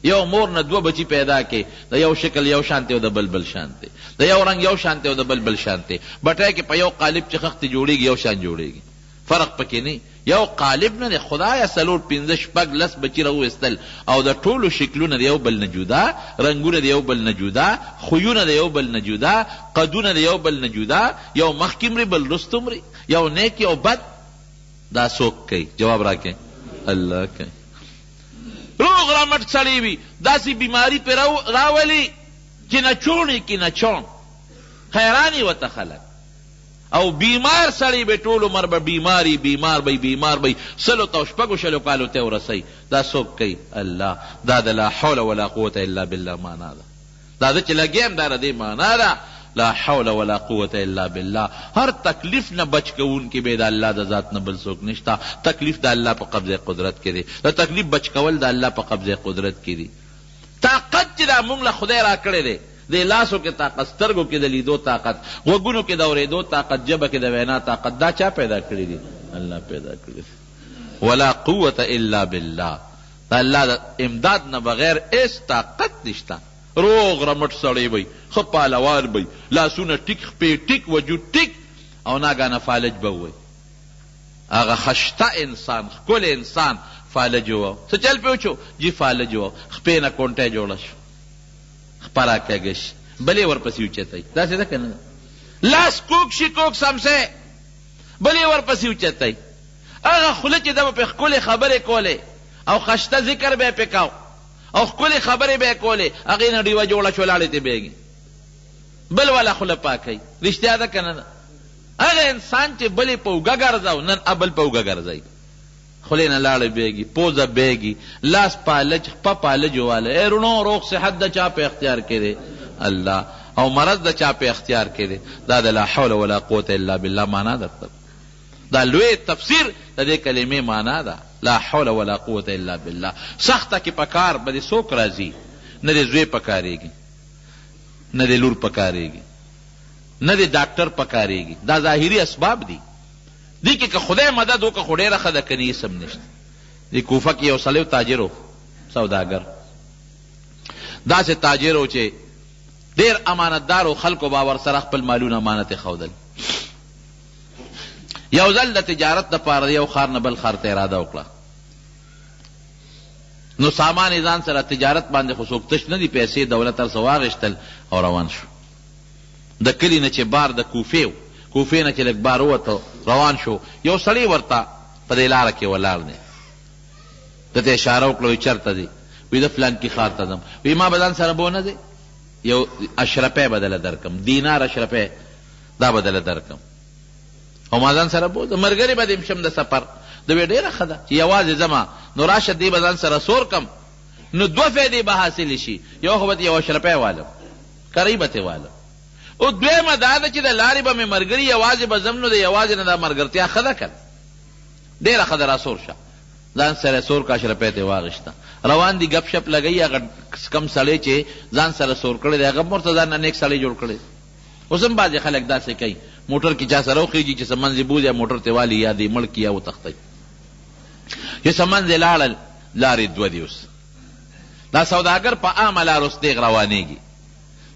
یو مور نه دوه بچی پیدا کې، د یو شکل یو شانتی او د بل بل شانتی، د یو رنگ یو شانتی او د بل بل شانتی. بټای کې په یو قالب چې خښتې جوړېږي یو شان جوړېږي، فرق پکې نه. یو قالب نه دی، خدایه څلور پنځه شپږ لس بچي راوویستل او د ټولو شکلونه د یو بل نه جدا، رنګونه د یو بل نه جدا، خویونه د یو بل نه جدا، قدونه د یو بل نه جدا، یو مخکې مري بل وروسته مري، یو نیک یو بد. دا څوک کوي؟ جواب راکړئ. الله کوي. روغ رمټ سړی وي داسې بیماري پې راولي چې نه چوڼې کې نه چون، حیران یې ورته خلک. او بیمار سړی به ټول عمر به بیماری بیمار به بیمار به سلو ته شپږو شلو کالو ته ورسوي. دا څوک کوي؟ الله. دا د لا حول ولا قوة الا بالله معنا ده. دا د چې لګیم دا د دې معنا ده لا حول ولا قوة الا بالله. هر تکلیف نه بچ کوونکی به د الله د ذات نه بل څوک نشته. تکلیف د الله په قبضه قدرت کې دی، د تکلیف بچ کول د الله په قبضه قدرت کې دی. طاقت چې دا موږ له خدای را کړی دی، د لاسو کې طاقت، سترګو کې د لیدو طاقت، غوږونو کې د اورېدو طاقت، ژبه کې د وینا طاقت، دا چا پیدا کړی دی؟ الله پیدا کړی دی. ولا قوة الا بالله. دا الله د امداد نه بغیر هیڅ طاقت نشته. روغ رمټ سړی وی، ښه پهلوان وی، لاسونه ټیک، خپې ټیک، وجود ټیک، او ناګانه فالج به وی. هغه خشته انسان، ښکلی انسان فالج و. څه چل پې وچو؟ جی فالج و، خپې نه کونټی جوړه شو، خپره کږه شي، بلې ورپسې اوچتی. داسې ده که نه؟ لاس کوک شي، کوک سمسې، بلې ورپسې اوچتی. هغه خوله چې ده به پې ښکلې خبرې کولې او خشته ذکر به یې پې کو او ښکلې خبرې به یې کولې، هغې نه ډیوه جوړه شو، لاړې ته بیږي، بل والا خوله پاکوي. رښتیا ده که نه ده؟ هغه انسان چې بلې په اوږه ګرځو، نن ابل په اوږه ګرځوي، خولې نه لاړې بیږي، پوزه بیږي، لاس پالج، خپه پالج واله. ای رونو روغ صحت د چا په اختیار کې دی؟ الله. او مرض د چا په اختیار کې دی؟ دا د لا حول ولا قوة الا بالله معنا درته. دا لوی تفسیر د دې کلمې معنا ده، لا حول ولا قوة الا بالله. سخته کې پکار به دې څوک راځي؟ نه دې زوی پکارېږي، نه دې لور پکارېږي، نه دې ډاکټر پکارېږي. دا ظاهري اسباب دي. دی کې که خدای مدد وکړه خو ډېره ښه ده، که نه سم نشته. دې کوفه کې یو سړی تاجر و، سوداګر، داسې تاجر و چې ډېر امانتدار و، خلکو به ورسره خپل مالونه امانت یې ښودل. یو ځل د تجارت دپاره یو ښار نه بل ښار ته اراده وکړه، نو سامان یې ځان سره تجارت باندې خو څوک تش نه دي، پیسې دولت هر څه واخېستل او روان شو. د کلي نه چې بار د کوفې نه چې لږ بار ووته روان شو، یو سړی ورته په دې لاره کې ولاړ دی، ده ته اشاره وکړه وایي چېرته دی؟ وایي زه فلانکي ښار ته ځم. وایي ما به ځان سره بونه دی، یو اشرفی بدله درکم، دینار اشرفی دا بدله درکم، او ما ځان سره بوځه، ملګري به دې شم د سفر. د وی ډېره ښه ده چې یوازې ځمه نو راشه دې به ځان سره سور کم، نو دوه فایدې به حاصلې شي، یو خو به یو اشرفی والم، کرۍ به تې والم، او دویمه دا ده چې د لارې به مې ملګري یوازې به ځم، نو د یوازې نه دا ملګرتیا ښه ده که ډېره ښه ده، را سور شه. ځان سره سور کا اشرفی ته واغېسته، روان دي گپ شپ لګوي. هغه کم سړی چې ځان سره سور کړی دی هغه ورته ځان نه نیک سړی جوړ کړی. اوس هم بعضې خلک داسې کوي، موټر کې چا سره وخېږي چې څه منځې بوځي موټر ته والي، یا دې مړ کړي یا وتښتئ، چې څه منځې لاړل لارې دوه دي. اوس دا سوداګر په عامه لار اوس تېغ روانېږي،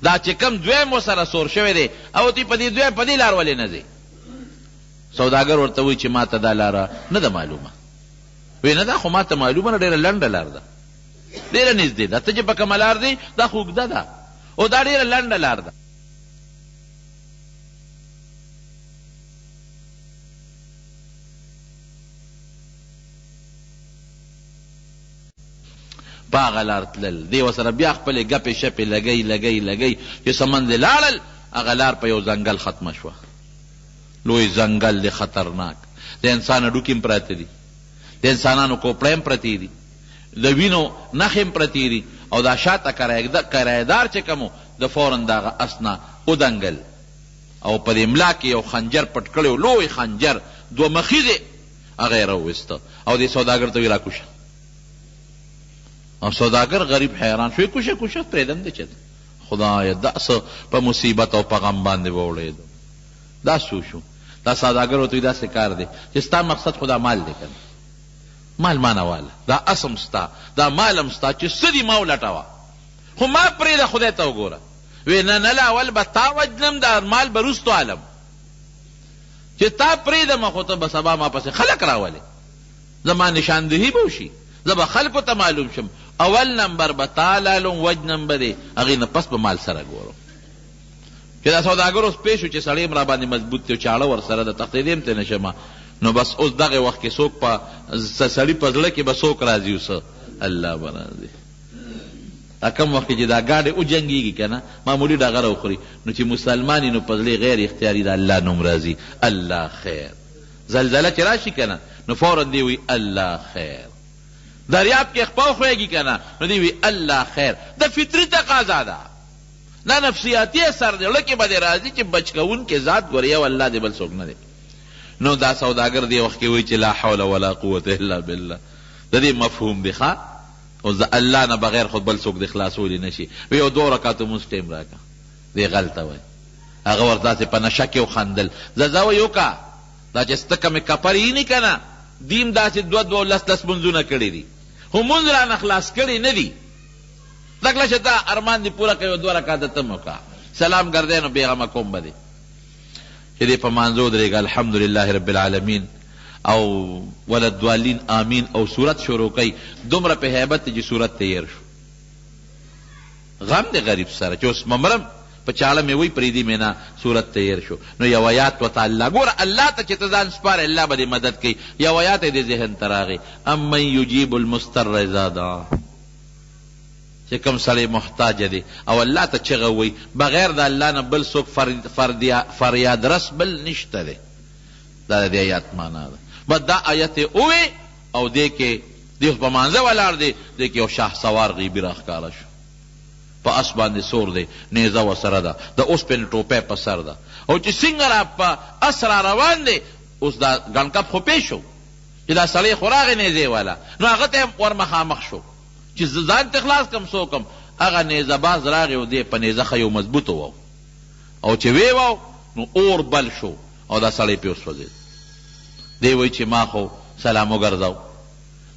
دا چې کم دویم ورسره سور شوی دی او تی په دې لار ولې نه ځې؟ سوداګر ورته وایي چې ما ته دا لاره نه ده معلومه. وی نه دا خو ما ته معلومه نه، ډېره لنډه لار ده، ډېره نږدې ده، ته چې په کومه لار دی دا خو اوږده ده او دا ډېره لنډه لار ده. په هغه لار تلل، دې ورسره بیا خپلې ګپې شپې لګی چې څه منځې لاړل، هغه لار په یو ځنګل ختمه شوه. لوی ځنګل دی، خطرناک، د انسان هډوکي هم پراته دي، د انسانانو کوپړی هم پرتې دي، د وینو نښې هم پرتې دي، او دا شاته کرایهدار چې کوم د فوراً د هغه اس نه ودنګل، او په دې ملا کې یو خنجر پټ کړی و، لوی خنجر دوه مخي دی، هغه یې راوویسته او دې سوداګر ته ویې راکوشه. او سوداګر غریب حیران شو، کوشه پرېږدم دی چې خدایه دا څه په مصیبت او په غم باندې به وړېدم، دا شو دا سوداګر ورته وایي داسې کار دی چې ستا مقصد خو دا مال دی که نه، مال ما نه واله، دا اسم ستا، دا مال هم ستا، چې څه دي ما ولټوه، خو ما پرېږده خدای ته وګوره. وی نه اول به تا وجنم، دا مال به وروستو عالم، چې تا پرېږدمه خو ته به سبا ما پسې خلک راولې، زما نشاندهي به وشي، زه به خلکو ته معلوم شم، اول نمبر به تا لالم، وجنم به دی، هغې نه پس به مال سره ګورم. چې دا سوداګر اوس پوه شو چې سړی هم را باندې مضبوط دی، چاړه ورسره ده، تښتېدی هم ترې نه شمه، نو بس اوس دغه وخت کې څوک په سړي په زړه کې به څوک راځي، اوس الله به راځي. دا کم وخت کې چې دا ګاډې وجنګېږي که نه، معمولي ډغره وخوري، نو چې مسلمان نو په زړه غیر اختیاري د الله نوم راځي، الله خیر. زلزله چې راشي که نه نو فوراً دی وي الله خیر. دریاب کې خپه خویږي که نه نو دی وي الله خیر. د فطري تقاضا ده، دا نفسیاتي اثر دی، زړه کې به دې راځي چې بچ کوونکې ذات ګورې یو الله دی، بل څوک نه دی. نو دا سوداګر دی وخت کې وایي چې لا حول ولا قوة الا بالله، د دې مفهوم دی ښه، او د الله نه بغیر خود بل څوک د خلاصولی نه شي. وی یو 2 رکعتو مونځ ټیم راکړه، دی غلطه وایي، هغه ورته داسې په نشه کې وخندل. زه وایي وکړه دا چې سته کومې کپر ییني که نه، دیم داسې 2 لس منځونه کړي دي، خو مونځ رانه خلاص کړي نه دي. لږ شه دا ارمان دې پوره کوي، 2 رکعته ته م وکړه، سلام ګردی نو بېغمه کوم به دی چې دې په مانځو درېږه الحمدلله رب العالمین او ولدوالین آمین، او صورت شروع کوي. دومره په هیبت چې صورت تیر شو. غم دی غریب سره چې اوس ممرم په چاړه مې وی پرېږدي مې نه، صورت تیر شو. نو یو آیات ورته الله ګوره، الله ته چې ته ځان سپارې الله به دې مدد کوي. یو آیات یې دې ذهن ته راغی، امن یجیب المضطر اذا دعاه، چې کوم سړی محتاج دی او الله ته چغه وی، بغیر د الله نه بل څوک فریاد رس بل نشته دی. دا د دې آیات معنا ده. بس دا آیت یې ووی او دې کې دی په مانځه ولاړ دی، دې کې یو شاه سوار غیبي راښکاره شو، په اس باندې سور دی، نیزه ورسره ده، د اوسپنې ټوپۍ په سر ده، او چې څنګه را په اس را روان دی، اوس دا ګڼکپ خو پې شو چې دا سړی خو راغی نیزې والا، نو هغه ته ور مخامخ شو چې ځان ته خلاص کم څوکم. هغه نیزه باز راغی او دې په نیزه ښه یو مضبوطه وو، او چې وی وو نو اور بل شو او دا سړی پې وسوځېد. دی وایي چې ما خو سلام وګرځاو،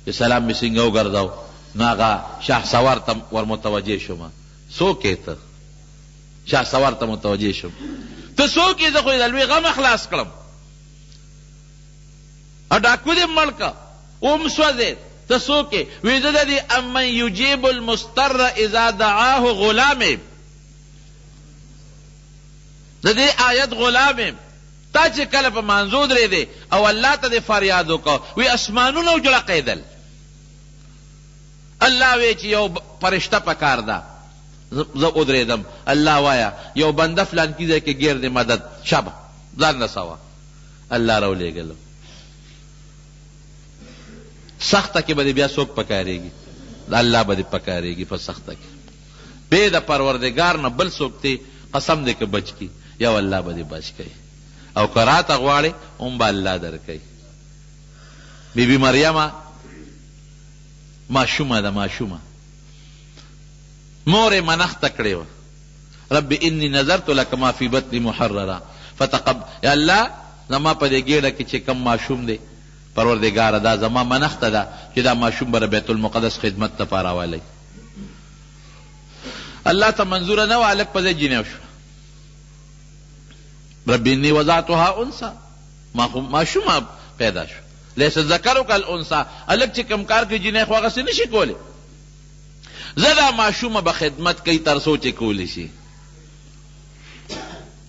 چې سلام مې څنګه وګرځاو، نو هغه شاه سوار ته ور متوجه شوم. څوک یې ته؟ شاه سوار ته متوجه شوم. ته څوک یې؟ زه خو یې د لوی غمه خلاص کړم، ډاکو دې مړ که اوم سوځېد. ته څوک یې؟ وی زه د دې امن یجیب المضطر اذا دعاه غلام، د دې آیت غلام یم. تا چې کله په مانځو درېدې او الله ته دې فریاد وکړه وی اسمانونه وجړقېدل. الله وی چې یو فرشته پکار ده. زه ودرېدم. الله وایا یو بنده فلان کیځای کې ګیر دې مدد شبه ځان رسوه. الله راولېږلم. سخته کې به دې بیا څوک پکارېږي؟ الله به دې پکارېږي په سخته کې. بې د پروردګار نه بل څوک دې قسم دې که بچ کی یو الله به دې بچ کوي. او که راته غواړې هم به الله درکوي. بی بی مریمه ماشومه ده، ماشومه مور یې منښته کړې وه. رب انی نظرت لک ما فی بطنی محررا فتقبل. یا الله زما په دې ګېډه کې چې کم ماشوم دی پروردګاره دا زما منښته ده چې دا ماشوم به بیت المقدس خدمت ته راولی. الله ته منظوره نه وه، هلک په ځای جنیو شو. رب انی وضعتها انثى، ماشومه پیدا شو. لیس ذکر کالانثى، هلک چې کم کار کوي جنۍ خو هغسې نشي کولی. زه دا ماشومه به خدمت کوي تر څو چې کولی شي.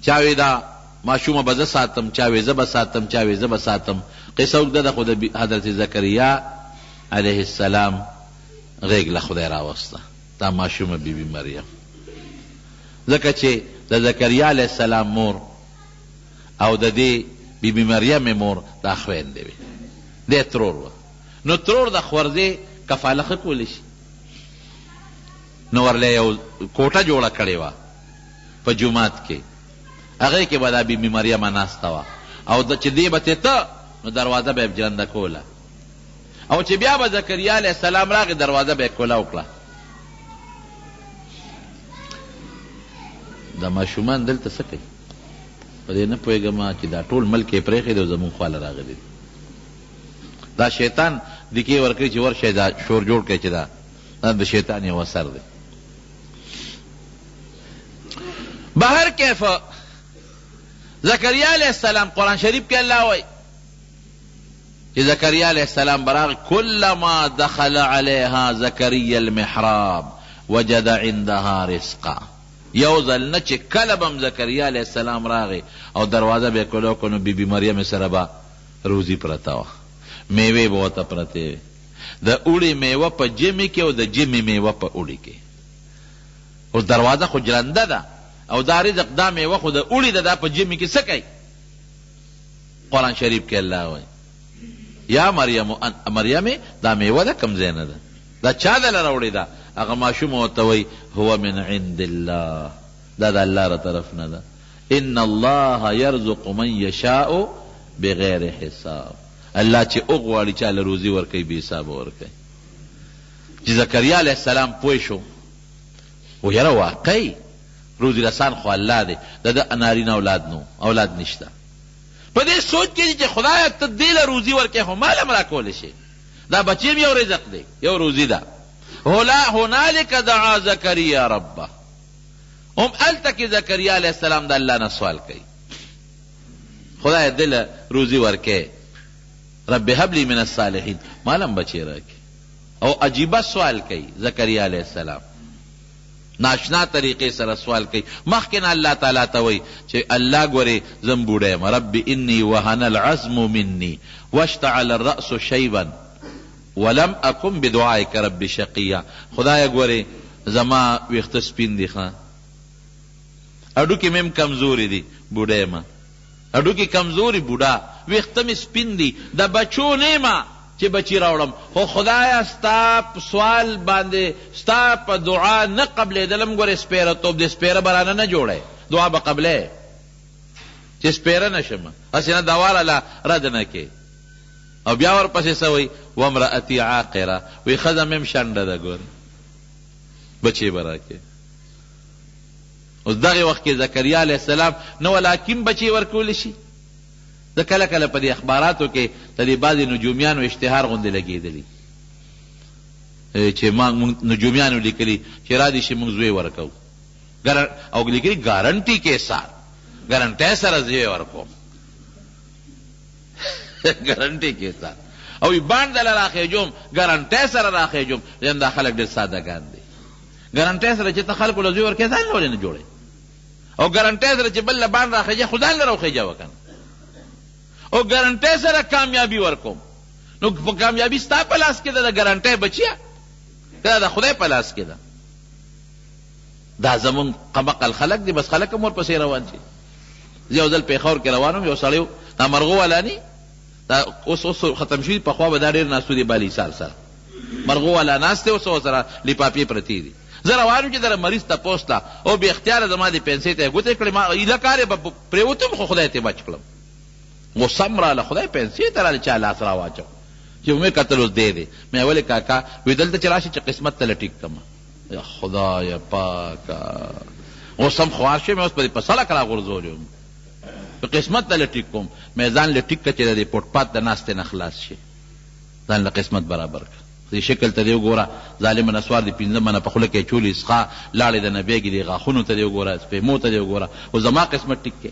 چا وی دا ماشومه به زه ساتم، چا وی زه به ساتم، چا وی زه به ساتم. قصه اوږده ده خو د حضرت زکریا علیه السلام غیږ له خدای راوسته دا ماشومه بی بی مریم. ځکه چې د زکریا علیه السلام مور او د دې بی بی مریم مور دا خویندې وې. دی ترور وه. نو ترور د خورزې کفاله ښه کولی شي. نو ورله یو کوټه جوړه کړې وه په جومات کې. هغې کې به دا بی بی مریم ناسته وه او چې دی به تېته نو دروازه به یې جنده کوله. او چې بیا به زکریا علیه السلام راغی دروازه به یې کوله وکړه. دا ماشومان دلته څه کوي؟ په دې نه پوهېږم چې دا ټول ملک یې پرېښی دی او زمونږ خواله راغلی دی. دا شیطان دکې ورکوي چې ورشئ دا شور جوړ کړئ چې دا د شیطان یو اثر دی. بهر کیف زکریا علیه السلام قرآن شریف کې الله وایي چې زکریا علیه السلام براغ کلما دخل علیها زکریا المحراب وجد عندها رزقا. یو ځل نه چې کله به هم زکریا علیه السلام راغی او دروازه به یې کوله نو بی بی مریم سره به روزي پرته وه، میوې به ورته پرتې وې. د اوړي میوه په جمې کې او د جمې میوه په اوړي کې. اوس دروازه خو جرنده ده او دا رزق دا میوه خو د اوړي ده، دا په جمې کې څه کوي؟ قرآن شریف کې الله وایي یا مریم دا میوه ده کم ځای نه ده، دا چا دله راوړې ده؟ هغه ماشومه ورته وایي هو من عند الله، دا د الله را طرف نه ده. ان الله یرزق من یشاء بغیر حساب. الله چې وغواړي چاله روزي ورکوي بې حسابه ورکوي. چې زکریا علیه السلام پوه شو و یاره واقعي روزي رسان خو الله دی، د ده نارینه اولاد نو، اولاد نشته. په دې سوچ کې چې خدایه ته دې له روزي ورکوې خو ما له هم راکولی شي. دا بچی هم یو رزق دی، یو روزي ده. هنالک دعا زکریا ربه. هم هلته کې زکریا علیه السلام د الله نه سوال کوي خدایه دې له روزي ورکوې، رب هب لی من الصالحین، مالم بچی راکی. او عجیبه سوال کوي زکریا علیه السلام، ناشنا طریقې سره سوال کوي. مخکې نه الله تعالی ته وایي چې الله ګورې زم بوډه یم، رب انی وهن العظم مني واشتعل الرأس شیبا ولم اکن بدعائک رب شقیا. خدایه ګورې زما ویښته سپین دي، ښه هډوکې مې هم کمزوري دي، بوډه یم، هډوکې کمزوري بوډا، ویښته مې سپین دي، د بچو نه یم چې بچی راوړم. خو خدایه ستا په سوال باندې ستا په دعا نه قبلېدلم. ګورې سپیره توب دې سپیره به رانه نه جوړی، دعا به قبلی چې سپیره نه شم، هسې نه دواله لا رد نه کې. او بیا ورپسې څه وایي وامرأتي عاقره، وایي ښځه مې هم شنډه ده، ګورې بچی به راکې. اوس دغې وخت کې زکریا علیه السلام نه ولاکیم بچی ورکولی شي. د کله کله په دې اخباراتو کې د دې بعضې نجومیانو اشتهار غوندې لګېدلي چې ما نجومیانو لیکلي چې را دې شي موږ زوی ورکوو، او لیکلي ګارنټي کې سار، ګارنټۍ سره زوی ورکوم ګارنټي کې سار. او بانډ دله راخېجوم، ګارنټۍ سره راخېجوم. دا خلک ډېر سادهګان دي. ګارنټۍ سره چې ته خلکو له زوی ورکوې ځان له ولې نه جوړې؟ او ګارنټۍ سره چې بل له باندې راخېجه خو ځان له راوخېجه وکنه او ګارنټۍ سره کامیابي ورکوم نو په کامیابي ستا په لاس کې ده د ګارنټۍ بچیه که د خدای په لاس کې ده دا زمونږ قمقل خلک دي بس خلک هم ورپسې روان شي زه یو ځل پیښور کې روان وم یو سړی دا مرغو ولاني دا اوس ختم شوي پخوا به دا ډېر ناستو دي بالي سال سره مرغو والا ناست دی اوس ورسره لیپاپې پرتې دي زه روان وم چې دره مریض تپوس ته او بې اختیاره زما د پنسۍ ته یې ګوتې کړې ما ایله کار یې به پرېوتم خو خدای ته بچ کړم غصه م راله خدای پنسۍ ته راله چا لاس راواچو چې مې کتل اوس دی دی مې ولې کاکا وی دلته چې راشي چې قسمت ته لټیک کړم یا خدای پاکه غصه م خوار شوې مې اوس په سړک راغورځولی وم په قسمت ته لټیک کوم مې ځان لټیک کړه چې د دې پټپات د ناستې نه خلاص شي ځان له قسمت برابر کړه دې شکل ته دې وګوره ظالمه نسوار دې پنځه منه په خوله کې چولې څښه لاړې د نبیږي دې غاښونو ته دې وګوره سپېمو ته دې وګوره خو زما قسمت ټیک کې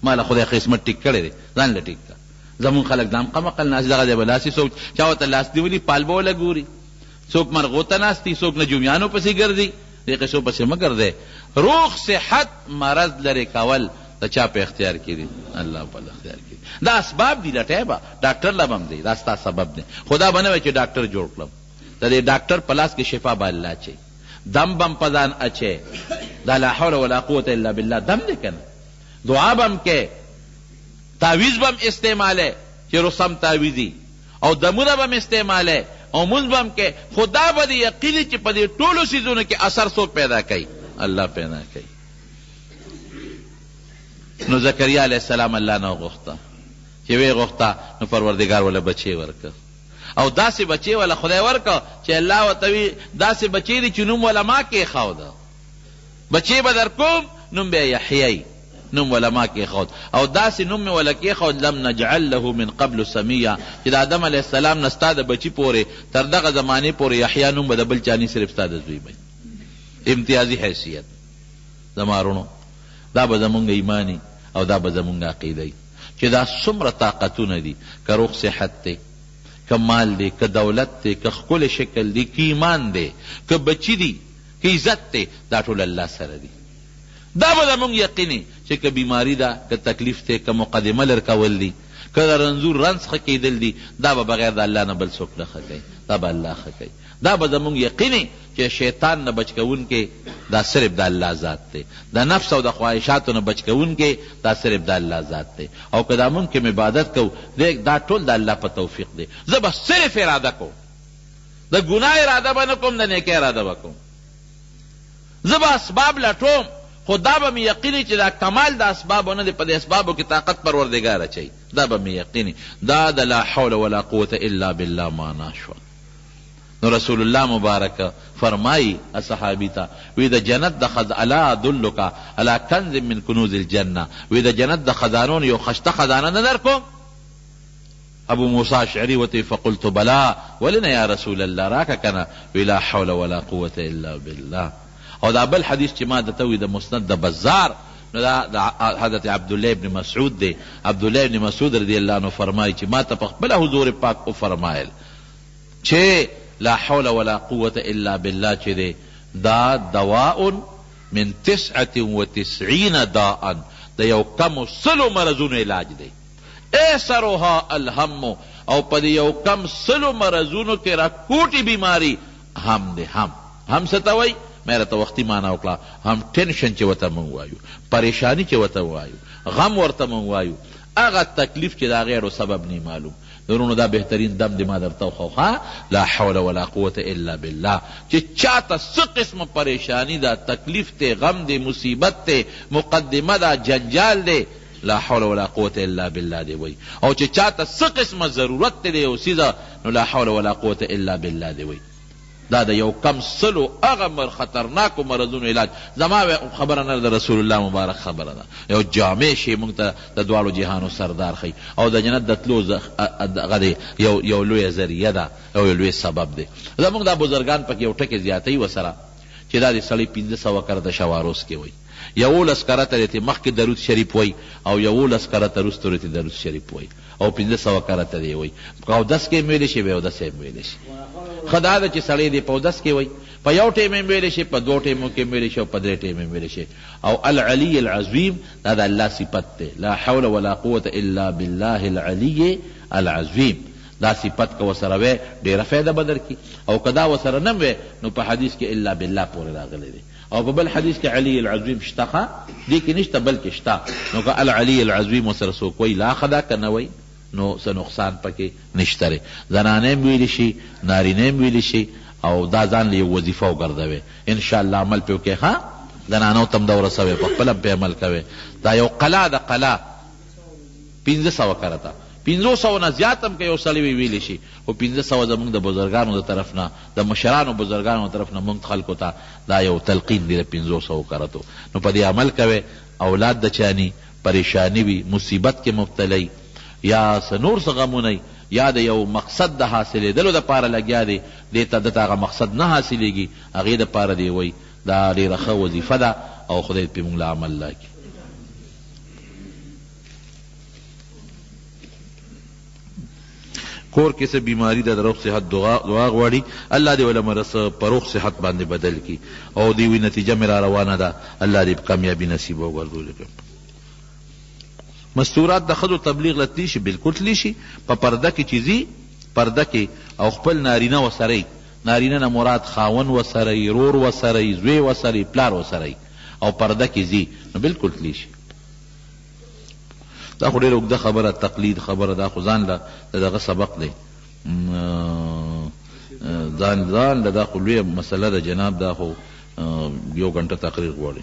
ما له خدای قسمت ټیک کړی دی ځان له ټیک کړه زمونږ خلک دا هم قمقل ناست دغه دی به لاسي څوک چا ورته لاس نیولي پال به وله ګوري څوک مرغو ته ناست دي څوک نجومیانو پسې ګرځي دې قصو پسې مه ګرځئ روغ صحت مرض لرې کول د چا په اختیار کې دي الله په اختیار کې دي دا اسباب دي لټی به ډاکټر لم هم دی دا ستا سبب دی خدا به نه وایي چې ډاکټر جوړ کړم د دې ډاکټر په لاس کې شفا به الله اچوي دم به هم په ځان اچوي دا لا حول ولا قوة الا بالله دم دی که نه دعا به هم کې تعویز به هم استعمالی چې رسم تعویزي او دمونه به هم استعمالی او مونځ به هم کې خو دا به د یقیني چې په دې ټولو څیزونو کې اثر څوک پیدا کوي الله پیدا کوي نو زکریا علیہ السلام الله نه غوښته چې وی غوښته نو پروردګار ولا بچی ورکه او داسې بچی ولا خدای ورکه چې الله ورته وي داسې بچی دی چې نوم ولا ما کېښوده بچی به در کوم نوم به یحیی نوم ولا ما کېښود او داسې نوم مې ولا کېښود لم نجعل له من قبل سمیا چې د آدم علیه السلام نه ستا د بچي پورې تر دغه زمانې پورې یحیا نوم به د بل چا نه صرف ستا د زوی وي امتیازي حیثیت زما وروڼو دا به زمونږ ایمانی او دا به زمونږ عقیده وي چې دا څومره طاقتونه دي که روغ صحت دی که مال دی که دولت دی که ښکلی شکل دی که ایمان دی که بچي دی که عزت دی دا ټول الله سره دی دا به زمونږ یقیني چې که بیماری ده که تکلیف دی که مقدمه لرکول دی که د رنځور رنځ ښه کېدل دي دا به بغیر د الله نه بل څوک نه ښه کوي دا به الله ښه کوي دا به زمونږ یقیني چې شیطان نه بچ کوونکی دا صرف د الله ذات دی د نفس او د خواهشاتو نه بچ کوونکی دا صرف د الله ذات دی او که دا مونږ کوم عبادت کوو دا ټول د الله په توفیق دی زه به صرف اراده کوم د ګناه اراده به نه کوم د نیکۍ اراده به کوم زه به اسباب لټوم خو دا به مې یقیني چې دا کمال د اسبابو نه دی په دې اسبابو کې طاقت پروردګار اچوي دا به مې یقیني دا د لا حول ولا قوة الا بالله معنا شوه نو رسول الله مبارک فرمائی اصحابی تا وی دا جنت دا الا ادلک علی کنز من کنوز الجنه وی دا جنت دا خزانون یو خشته خزانه نه درکوم ابو موسی اشعری وتی فقلت بلا ولنا یا رسول الله راکه کنه وی لا حول ولا قوة الا بالله او دا بل حدیث چې ما دته وی د مسند د بزار نو دا حضرت عبدالله ابن مسعود دی عبدالله ابن مسعود رضی الله عنه فرمایي چې ما ته په خپله حضور پاک او فرمایل چې لا حول ولا قوة الا بالله چې دی دا دواء من 99 داء د یو کم سلو مرضونو علاج دی ایسرها الهم او په یو کم سلو مرضونو کې را کوټي بیماری هم دی هم څه ته وایي مې راته وختي معنا وکړه هم ټینشن چې ورته مونږ وایو پریشانی چې ورته وایو غم ورته مونږ وایو هغه تکلیف چې د هغې سبب نه معلوم درونو دا بهترین دم دی ما درته وخوښه لا حول ولا قوة الا بالله چې چاته څه قسمه پریشانی ده تکلیف دی غم دی مصیبت دی مقدمه ده جنجال دی لا حول ولا قوة الا بالله دی وی او چې چاته څه قسمه ضرورت دی یو څیزه نو لا حول ولا قوة الا بالله دی وی دا د یو کم سلو هغه خطرناکو مرضونو علاج زما خبره نه د رسول الله مبارک خبره ده یو جامع شی موږ ته د دواړو جهانو سردار ښیي او د جنت د تلو دغه یو لویه ذریعه ده او یو لوی سبب دی زموږ دا بزرګان پکې یو ټکې زیاتوي ورسره چې دا د سړی 1500 کرته شواروس کې وایي 11 کرته رته مخکې درود شریف وایي او 11 کرته وروسته رته درود شریف وایي او 1500 کرته دی وایي اودس کې ویلی شي بیا اودس یې ویلی شي خدا ده چې سړی دی په اودس کې وایي په یو ټیم هم ویلی شي، په دو ټیمو کې هم ویلی شي او په درې ټیم هم ویلی شي. او العلی العظیم دا د الله صفت دی، لا حول ولا قوة الا بالله العلی العظیم. دا صفت که وسره وی ډیره فایده به درکړي، او که دا وسره نه وی نو په حدیث کې الا بالله پورې راغلی دی. او په بل حدیث کې علی العظیم شته، دې کې نشته بلکې شته. نو که العلی العظیم وسره څوک وی لا خدا که نه وی نو څه نقصان پکې نشته دی. زنانه هم ویلی شي، نارینه هم ویلی شي، او دا ځان له یو وظیفه وګرځوي. انشاءالله عمل پې وکړئ. ښه زنانو ته هم دا ورسوئ، په خپله پې عمل کوئ. دا یو قلا ده، قلا 500 کرته 500 نه زیات هم که یو سړی ویلی شي، خو 500 زمونږ د بزرګانو د طرف نه، د مشرانو بزرګانو د طرف نه مونږ خلکو ته دا یو تلقین دی د 500 کرتو. نو په دې عمل کوئ. اولاد د چانی پریشانی وي، مصیبت کې مبتلی، یا څه نور څه غمونه، یا د یو مقصد د حاصلېدلو دپاره لګیا دی، دې ته دته هغه مقصد نه حاصلېږي، هغې دپاره دی وایي دا ډېره ښه وظیفه ده او خدای پې مونږ له عمل راکړي. کور کې څه بیماری ده، د روغ صحت دعا غواړي، الله دې ولمره څه په روغ صحت باندې بدل کړي، او دې وي نتیجه مې را روانه ده، الله دې په کامیابي نصیب وګرځولې کړي. مستورات د ښځو تبلیغ لتلی شي، بالکل تلی شي. په پرده کې چې ځي، پرده کې او خپل نارینه وسره، نارینه نه مراد خاون وسره، رور وسره، زوی وسره، پلار وسره، او پرده کې ځي نو بالکل تلی شي. دا خو ډېره اوږده خبره، تقلید خبره، دا خو ځان له دغه سبق دی، ځان له دا خو لویه مسله ده جناب. دا خو 1 غنټه تقریر غواړي.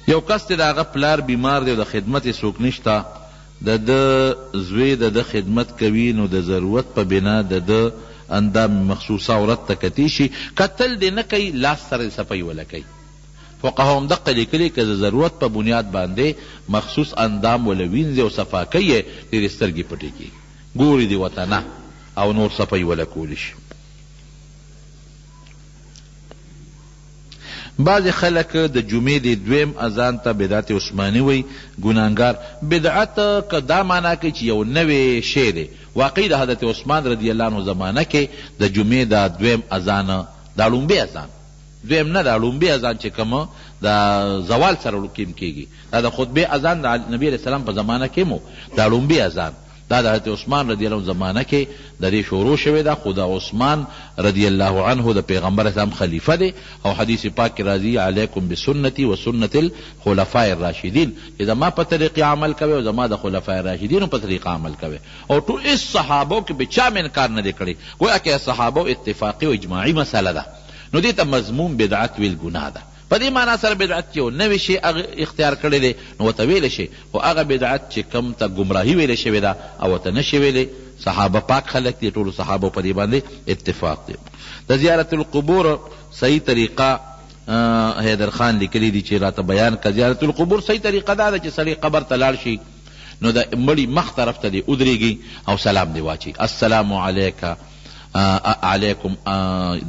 یو کس دی د هغه پلار بیمار دی او د خدمت یې څوک نشته، د ده زوی د ده خدمت کوي، نو د ضرورت په بنا د ده اندام مخصوصه عورت ته کتی شي، کتل دې نه کوي، لاس سره صفی وله کوي. فقهاو هم دقه لیکلي که د ضرورت په بنیاد باندې مخصوص اندام وله وینځي او صفا کوي، ډېرې سترګې پټې کېږي، ګوري دې ورته نه، او نور صفی وله کولی شي. بعض خلک د جمعې د دویم اذان ته بدعت عثماني وی، ګناهګار. بدعت که دا معنا کوي چې یو نوی شی دی، واقعي د حضرت عثمان رضی الله عنه زمانه کې د جمعې د دویم اذان، دا لومبی اذان، دویم نه، دا لومبی اذان چې کوم د زوال سره کیم کېږي، دا د خطبې اذان د نبی علیه السلام په زمانه کې مو دا لومبی اذان، دا د حضرت عثمان رضی الله عنه زمانه کې د دې شروع شوی ده. خو د عثمان رضی الله عنه د پیغمبر اسلام خلیفه دی، او حدیث پاک کې راځي علیکم بسنتی و سنت الخلفاء الراشدین، چې زما په طریقې عمل کوي او زما د خلفاء الراشدینو په طریقه عمل کوي. او ټول اس صحابو کې به چا من انکار نه دی کړی، گویا کې صحابو اتفاقی او اجماعي مسله ده. نو دې ته مضمون بدعت ویل ګناه ده. په دې معنا سره بدعت یو نوی شی اختیار کړی دی نو ورته ویلی شي، خو هغه بدعت چې کوم ته ګمراهي ویلی شوې ده او ورته نه شي ویلی. صحابه پاک خلک دي، ټولو صحابو په دې باندې اتفاق دی. د زیارت القبور صحیح طریقه حیدر خان لیکلی دی چې راته بیان که. زیارت القبور صحیح طریقه دا ده چې سړی قبر ته لاړ شي، نو د مړي مخ طرف ته دی ودرېږي او سلام دی واچي، السلام علیکه علیکم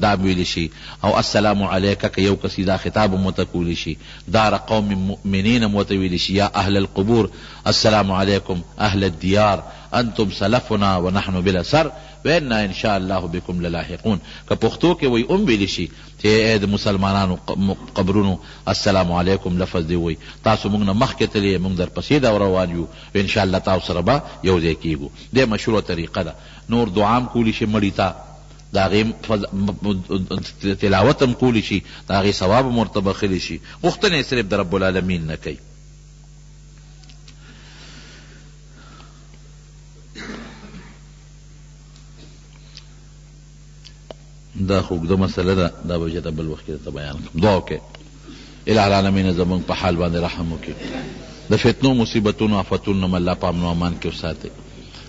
دا ویلی شي، او السلام علیکه که یو کسی دا خطاب متکولی شي، دار قوم مؤمنین متویلی شي، یا اهل القبور السلام علیکم اهل الدیار انتم سلفنا ونحن بالاثر وانا ان شاء الله بكم للاحقون. که پښتو کې وی ویلی شي چې د مسلمانانو قبرونو السلام علیکم لفظ دی وی، تاسو موږ نه مخکې تللی، موږ در پسې دا روان یو، ان شاء الله تاسو سره به یو ځای کېږو. دې مشهوره طریقه ده. نور دعام کولی شي مړي ته، د هغې تلاوت هم کولی شي، د هغې ثواب هم ورته بخلی شي، غوښتنه یې صرف د رب العالمین نه کوي. دا خو اوږده مسله ده، دا به چېرته بل وخت کې درته بیان کړم. دعا وکړئ الهي العالمین زموږ په حال باندې رحم وکړي، د فتنو مصیبتونو آفتونو الله په امن و امان کې وساتئ.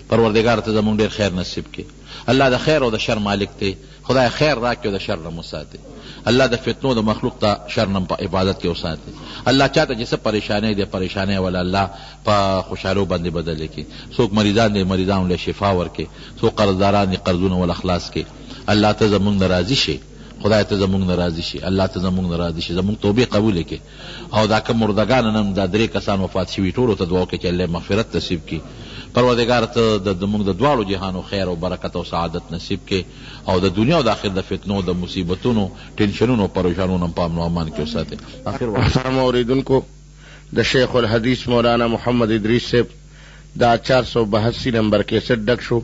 پروردگار ته زموږ ډېر خیر نصیب کړي. الله د خیر او د شر مالک دی، خدای خیر راکړي او د شر نه وساتئ. الله د فتنو د مخلوق ته شر نه په حفاظت کې وساتئ. الله چاته چې څه پریشانۍ دی، پریشانۍ ولا الله په خوشحالو باندې بدل کړي. څوک مریضان دي، مریضانو له شفا ورکړي. څوک قرضداران دي، قرضونه ول خلاص کړي. الله ته زموږ نه راضي شي، خدای ته زموږ نه راضي شي، الله ته زموږ نه راضي شي، زموږ توبې قبول کړي. او دا کوم مردگان نن دا 3 کسان وفات شوي ټولو ته دعا وکړي چې الله مغفرت نصیب کړي. پروردگار ته زموږ د دواړو جهانو خیر او برکت او سعادت نصیب کې او د دنیا او د آخرت د فتنو د مصیبتونو ټینشنونو پریشانونو په امن و امان کې وساتي. محترم اوریدونکو، د شیخ الحدیث مولانا محمد ادریس صاحب دا 482 نمبر کیسټ ډک شو.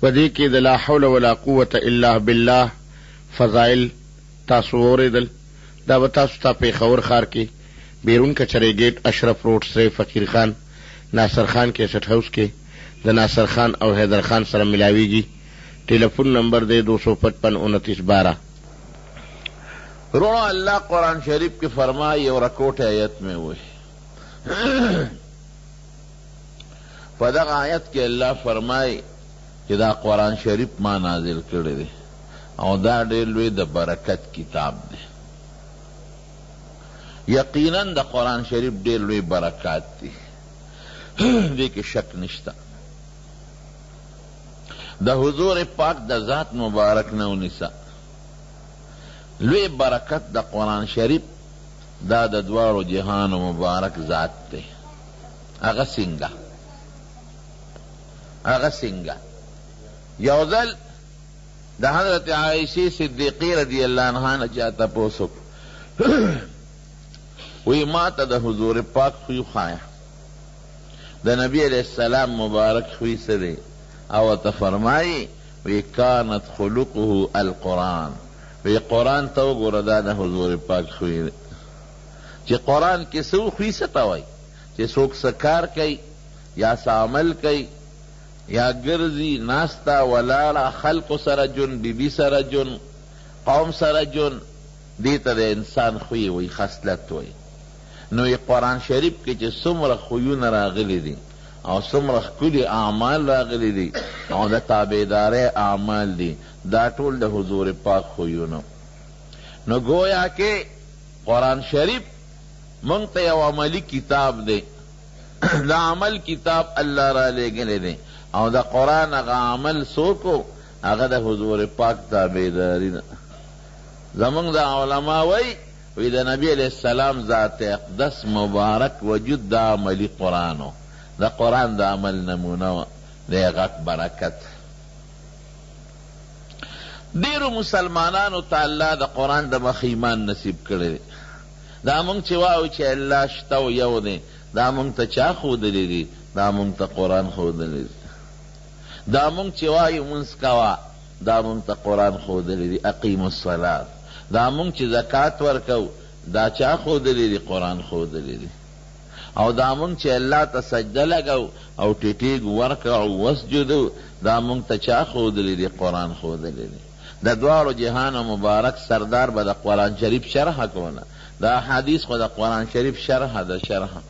په دې کې د لا حول ولا قوة الا بالله فضائل تاسو اوریدل. دا به تاسو ته پېښور ښار کې بیرون کچرې گیټ اشرف روډ سره فقیر خان ناصر خان کیسټ هاوس کې د ناصر خان او حیدر خان سره ملاویږي. ټیلیفون نمبر دی 255 29 12. رونا اللہ قرآن شریف کی فرمائی اور رکوٹ آیت میں ہوئی فدغ آیت کے اللہ فرمائی کہ دا قرآن شریف ما نازل کرے دے او دا ډېر لوی د برکت کتاب دی. یقیناً د قرآن شریف ډېر لوی برکات دی، دې کې شک نشته. د حضور پاک د ذات مبارک نه ونیسه. لوی برکت د قرآن شریف دا د دواړو جهانو مبارک ذات دی. هغه څنګه یو ځل د حضرت عائشہ صدیقی رضی اللہ عنہ نه چا تپوس وی ما ته د حضور پاک خوی خوایا د نبی علیہ السلام مبارک خوی څه دی؟ او ته فرمائی وی کانت خلقه القرآن. وی قرآن ته وګوره دا د حضور پاک خوی دی چې قرآن کې څه خوی څه ته وایي چې څوک څه کار کوي یا څه عمل کوي یا گرزی ناستا ولاړه خلق سره جون بیبی سره جون قوم سره جون دیتا د انسان خوی وی خصلت وی. نو ی قرآن شریف کې چې څومره خویونه راغلی دي او څومره ښکلي اعمال راغلی دي او د تابعدارۍ اعمال دي، دا ټول د حضور پاک خویونه. نو گویا کې قرآن شریف مونږ ته یو عملی کتاب دی. دا عمل کتاب الله را لېږلی دی او دا قرآن اغا عمل سوکو اغا دا حضور پاک تابعداری دا. زمان دا علماء وی دا نبی علیہ السلام ذات اقدس مبارک وجود دا عملی قرآنو. دا قرآن دا عمل نمونو دا غک برکت. دیرو مسلمانانو تا اللہ دا قرآن دا مخیمان نصیب کرده. دا مونگ چواو چه اللہ شتاو یو ده، دا مونگ تا چا خودلی دی؟ دا مونگ تا قرآن خودلی دی. دا مونږ چې وایو مونځ کوه دا مونږ ته قرآن ښودلی دی، اقیم الصلاة. دا مونږ چې زکات ورکو دا چا ښودلی دی؟ قرآن ښودلی دی. او دا مونږ چې الله ته سجده لګو او ټیټیږو ورکعو وسجدو دا مونږ ته چا ښودلی دی؟ قرآن ښودلی دی. د دواړو جهانو مبارک سردار به د قرآن شریف شرحه کونه. دا حدیث خو د قرآن شریف شرحه ده شرحه.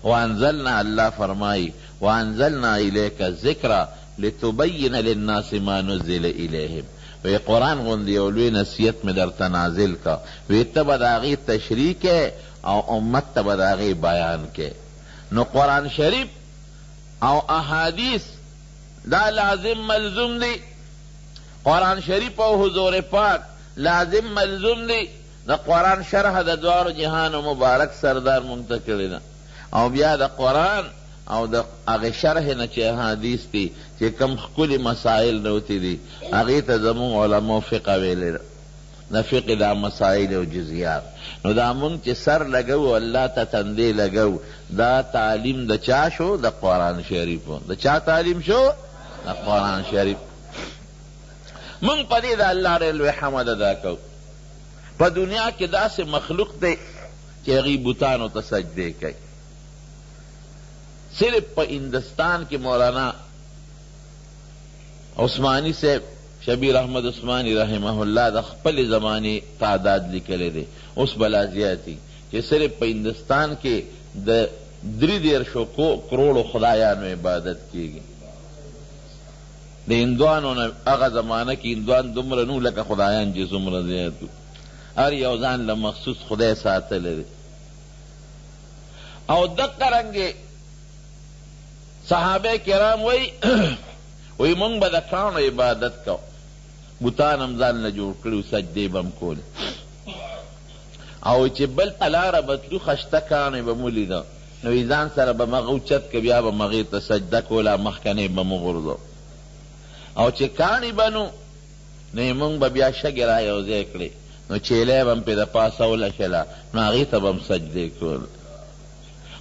وانزلنا اللہ فرمائی وانزلنا الیک الذکر لتبین للناس ما نزل الیہم. وی قرآن غندی اولوی نصیحت میں در تنازل کا وی تبداغی تشریح کے او امت تبداغی بیان کے. نو قرآن شریف او احادیث دا لازم ملزوم دی. قرآن شریف او حضور پاک لازم ملزوم دی. دا قرآن شرح دا دوار جہان مبارک سردار منتقلی دا او بیا د قرآن او د هغې شرح نه چې احادیث دي چې کم ښکلي مسائل نوتي دي هغې ته زمونږ علماو فقه ویلی ده، د فقه دا مسائل او جزیات. نو دا مونږ چې سر لګو الله ته تندې لګو دا تعلیم د چا شو؟ د قرآن شریفو. د چا تعلیم شو؟ د قرآن شریف. مونږ په دې د الله ډېر لوی حمد ادا کوو. په دنیا کې داسې مخلوق دی چې هغې بوتانو ته سجدې کوي. صرف پا ہندوستان کے مولانا عثمانی سے شبیر احمد عثمانی رحمہ اللہ دا خپل زمانی تعداد لکلے دے اس بلا زیادتی کہ صرف پا ہندوستان کے دا 3 کروڑ خدایانو عبادت کی گئی. دا ہندوانو نا اغا زمانہ کی ہندوان دمرنو لکا خدایان جی زمر زیادتو ار یوزان لمخصوص خدای ساتلے دے. او دقا رنگے صحابہ کرام وی مونږ به د کاڼو عبادت کو، بوتان هم ځان نه جوړ کړي سجدې به هم کولې. او چې بل ته لاره به تلو خشته کاڼې به مو لیده نو ځان سره به مغه اوچت که بیا به مغې ته سجده کوله مخکنۍ به مو غورځو او چې کاڼي به نو نو مونږ به بیا شګې را یو ځای کړې نو چیلی به م پې د پاسه ولشله نو هغې ته به م سجدې کول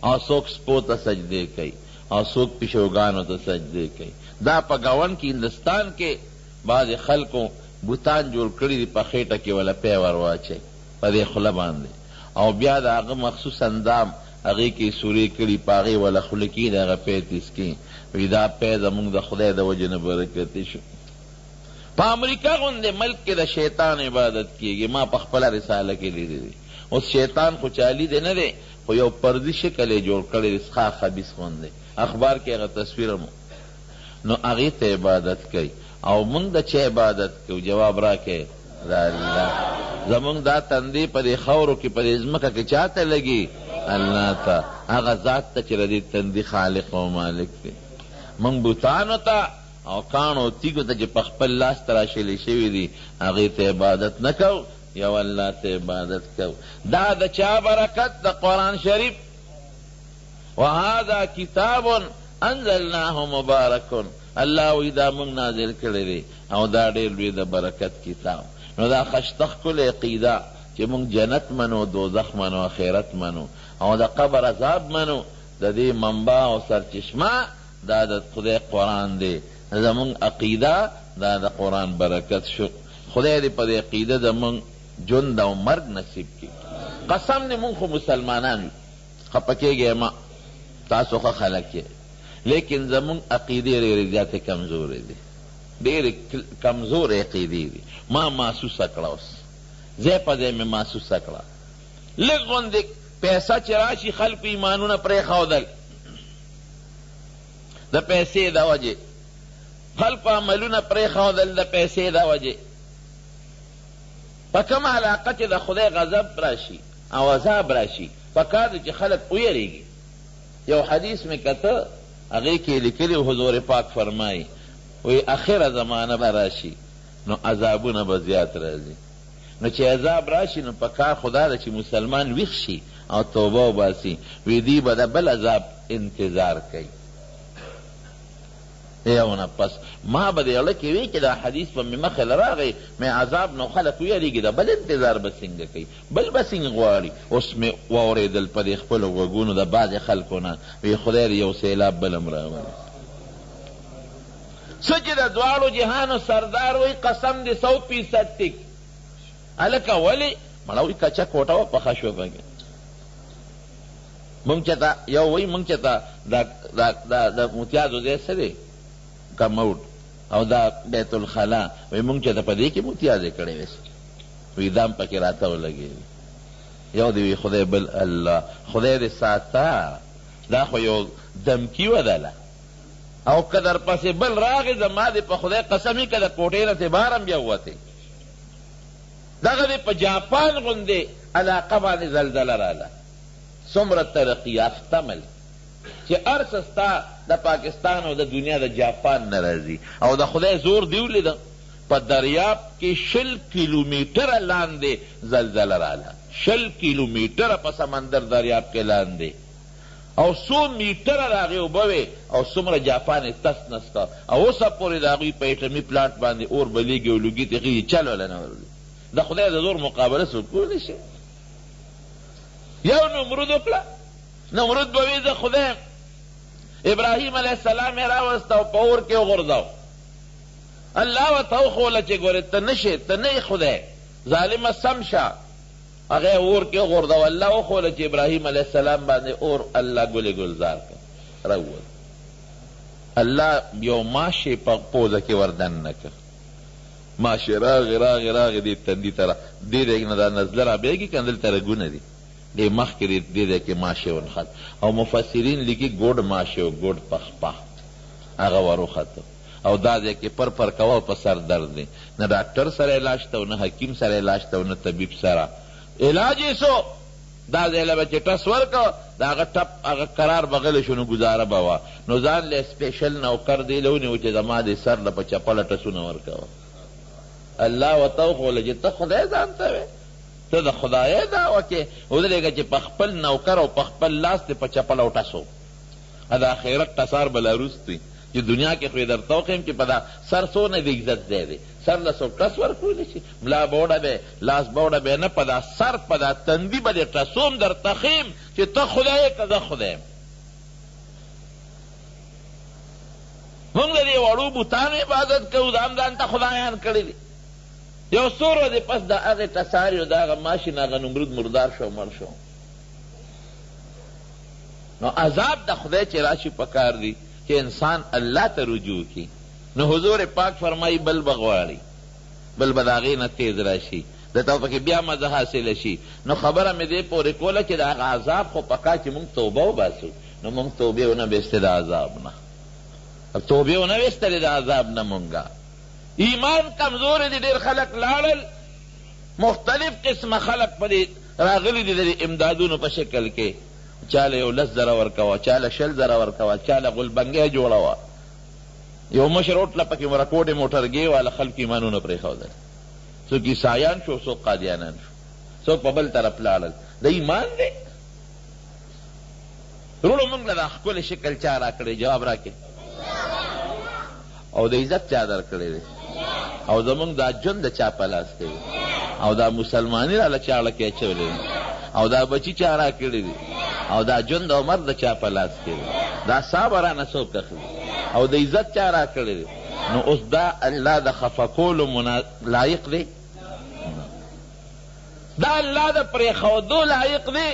او څوک سپو ته سجدې کوي او څوک پیشوګانو ته سجدې کوي دا په ګاونډ کې هندوستان کې بعضې خلکو بوتان جوړ کړي دي په خېټه کې وله پی ور واچوي په دې خوله باندې او بیا د هغه مخصوص اندام هغې کې سورې کړي په هغې وله خوله کښي د هغه پی تسکي وایي دا پی زمونږ د خدای د وجې نه برکتي شو په امریکا غوندې ملک کې د شیطان عبادت کېږي ما په خپله رساله کې لیدې دي اوس شیطان خو چالي دی نه دی خو یو پردي شکل یې جوړ کړی دی څخه خبیث غوندې اخبار کې هغه تصویر مو نو هغې ته عبادت کوي او مونږ د چا عبادت کوو جواب راکړئ د الله زمونږ دا تندې په دې خاورو کې په دې ځمکه کې چا ته لګي الله ته هغه ذات ته چې د دې تندې خالق او مالک دی مونږ بوتانو ته او کاڼو تیږو ته چې په خپل لاس تراشلې شوي دي هغې ته عبادت نه کوو یو الله ته عبادت کوو دا د چا برکت د قرآن شریف وهذا کتاب انزلناه مبارک الله وی دا مونږ نازل کړی دی او دا ډېر لوی د برکت کتاب نو دا خشته ښکلې عقیده چې مونږ جنت منو دوزخ منو آخرت منو او د قبر عذاب منو د دې منبع او سرچشمه دا د خدای قرآن دی زمونږ عقیده دا د قرآن برکت شو خدای دې په دې عقیده زمونږ ژوند او مرګ نصیب کړي قسم دې مونږ خو مسلمانان یو خفه کېږئ مه تاسو ښه خلک یې لیکن زمونږ عقیدې ډېرې زیاتې کمزورې دي ډېرې کمزورې عقیدې دي ما محسوسه کړه اوس ځای په ځای مې محسوسه کړه لږ غوندې پیسه چې راشي خلکو ایمانونه پرېښودل د پیسې د وجې خلکو عملونه پرېښودل د پیسې د وجې په کومه علاقه چې د خدای غضب راشي او عذاب راشي پکار دی چې خلک ویریږي یو حدیث مې کته هغې کې لیکلي حضور پاک فرمایي وی اخره زمانه به راشي نو عذابونه به زیات راځي نو چې عذاب راشي نو پکار خدا ده چې مسلمان ویښ شي او توبه وباسي وی دی به د بل عذاب انتظار کوي یو نه پس ما به د یوله کې وی چې دا حدیث به مې مخې له راغی مې عذاب نو خلک ویریږي د بل انتظار به څنګه کوي بل به څنګه غواړي اوس مې واورېدل په دې خپلو غوږونو د بعضې خلکو نه وی خدای دې یو سیلاب بل هم راولي څه چې د دواړو جهانو سردار وی قسم دې 100% ټیک هلکه ولې مړه وی کچه کوټه وه پخه شوه پکې مونږ چې ته یو وی مونږ چې ته د متیازو ځای څه دی کموډ او دا بیت الخلا وی مونږ چې ته په دې کې متیازې کړی ویس وی دام پکې راته ولګېږي یو دی وی خدای بل الله خدای دې ساته دا خو یو دمکي ودله او که در پسې بل راغې زما دې په خدای قسمي که د کوټې نه تې بار هم بیا ووتې دغه دې په جاپان غوندې علاقه باندې زلزله راله څومره ترقي یافته ملک چې هر څه ستا د پاکستان او د دنیا د جاپان نه راځي او د خدای زور دې ولیده په دریاب کې 20 کیلومیټره لاندې زلزله راله 20 کیلومیټره په سمندر دریاب کې لاندې او 100 میټره د هغې اوبه وې او څومره جاپان یې تس نس کا او اوسه پورې د هغوی په ایټمي پلانټ باندې اور بلیږي او لوګي ته خېږي چل وله نه ورځي د خدای د زور مقابله څوک کولی شي یو نمرود وکړه نمرود به وي زه خدای ابراهیم علیه السلام یې راوسته او په اور کې وغورځاو الله ورته وښوله چې ګورې ته نه شې ته نه یې خدای ظالمه سم شه هغه اور کې وغورځاو الله وښوله چې ابراهیم علیه السلام باندې اور الله ګلې ګلزار کړ راووت الله یو ماشې په پوزه کې وردن نه کړ ماشې راغې دې تندي ته دې ځای نه دا نزله رابېږي که دلته رګونه دي دې مخکې دې ځای کې ماشې ونښت او مفسرین لیکي ګوډ ماشې و ګوډ پخپه هغه وروخته او دا ځای کې پر کوه په سر درد دی نه ډاکټر سره علاج ته نه حکیم سره علاج ته نه طبیب سره علاج یې سو دا ځای له به چې ټس ورکړه د هغه ټپ هغه قرار به غلی شو نو ګزاره به وه نو ځان له سپیشل نوکر دی له ونیو چې زما دې سر له په چپله ټسونه ورکوه الله ورته وښوله چې ته خدای ځان ته وې ته د خدای دعوه کې ودرېږه چې په خپل نوکر او په خپل لاس دې په چپل او ټسو د آخرت ټسار به لا وروست وي چې دنیا کې خو یې درته وښیم چې په دا سر څونه د عزت ځای دی سر له څوک ټس ورکولی شي ملا به وډبې لاس به وډبې نه په دا سر په دا تندي به دې ټسوم درته ښیم چې ته خدای یې که زه خدای یم موږ د دې وړو بوتانو عبادت کوو دا هم ځان ته خدایان کړي دي یو څو ورځې پس د هغې ټسار یو د هغه ماشین هغه نمرود مردار شو مړ شو نو عذاب د خدای چې راشي پکار دی چې انسان الله ته رجوع کی نو حضور پاک فرمایي بل به غواړي بل به د هغې نه تیز راشي دته پکې بیا مزه حاصله شي نو خبره مې دې پورې کوله چې د هغه عذاب خو پکار چې موږ توبه وباسو نو موږ توبې ونه بیستې د عذاب نه توبې ونه ویستلې د عذاب نه مونږه ایمان کمزور دي ډېر خلک لاړل مختلف قسمه خلک په دې راغلي دي د امدادونو په شکل کې چاله یو 10 زره ورکوه چاله 20 زره ورکوه چاله غلبنګۍ جوړوه یو مشر اوټله پکې ورکوټې موټرګۍ والا خلک ایمانونه پرېښودل څوک عیسایان شو څوک قادیانان شو څوک په بل طرف لاړل د ایمان دی وروڼو موږ له دا ښکلی شکل چا راکړی جواب راکړي او د عزت چا درکړی دی او زمونږ دا ژوند د چا په لاس کې دی او دا مسلماني راله چا اړه کې اچولی دی او دا بچي چا راکړي دي او دا ژوند او مرګ د چا په لاس کې دی دا سا به رانه څوک اخلي او د عزت چا راکړی دی نو اوس دا الله د خفه کولو لایق دی دا الله د پرېښودو لایق دی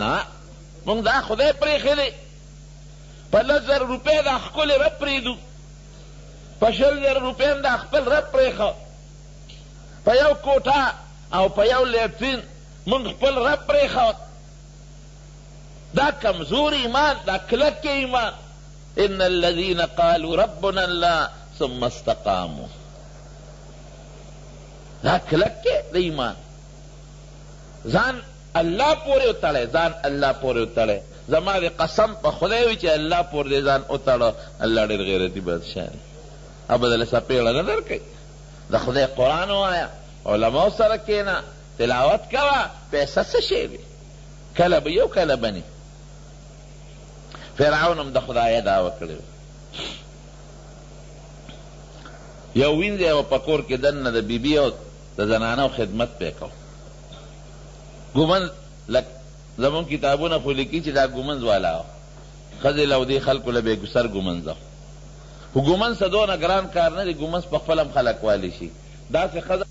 نه مونږ دا خدای پرېښی دی په 10,000 روپۍ دا ښکلې رب پرېږدو په 20,000 روپۍ هم دا خپل رب پرېښه په یو کوټه او په یو لیټرین مونږ خپل رب پرېښه دا کمزور ایمان دا کلک ایمان ان الذین قالوا ربنا الله ثم استقاموا دا کلک د ایمان ځان الله پورې وتړی ځان الله پورې وتړی زما د قسم په خدای وي چې الله پورې دې ځان وتړه الله ډېر غیرتي بادشاه دی او به دله څپېړه نه درکوي د خدای قرآن ووایه علماو سره کښېنه تلاوت کوه پیسه څه شی دی کله به یو کله به نه فرعون هم د خدای دعوه کړې یو وینځی و په کور کې دننه د بیبي او د زنانو خدمت پې کو ګومن زمون کتابونه خو لیکي چې دا ګومنز والا و ښځې له دې خلکو له بېګسر ګومنز خو ګومنز څه دونه ګران کار نه دی ګومنز په خپل هم خلک والی شي داسې ښځه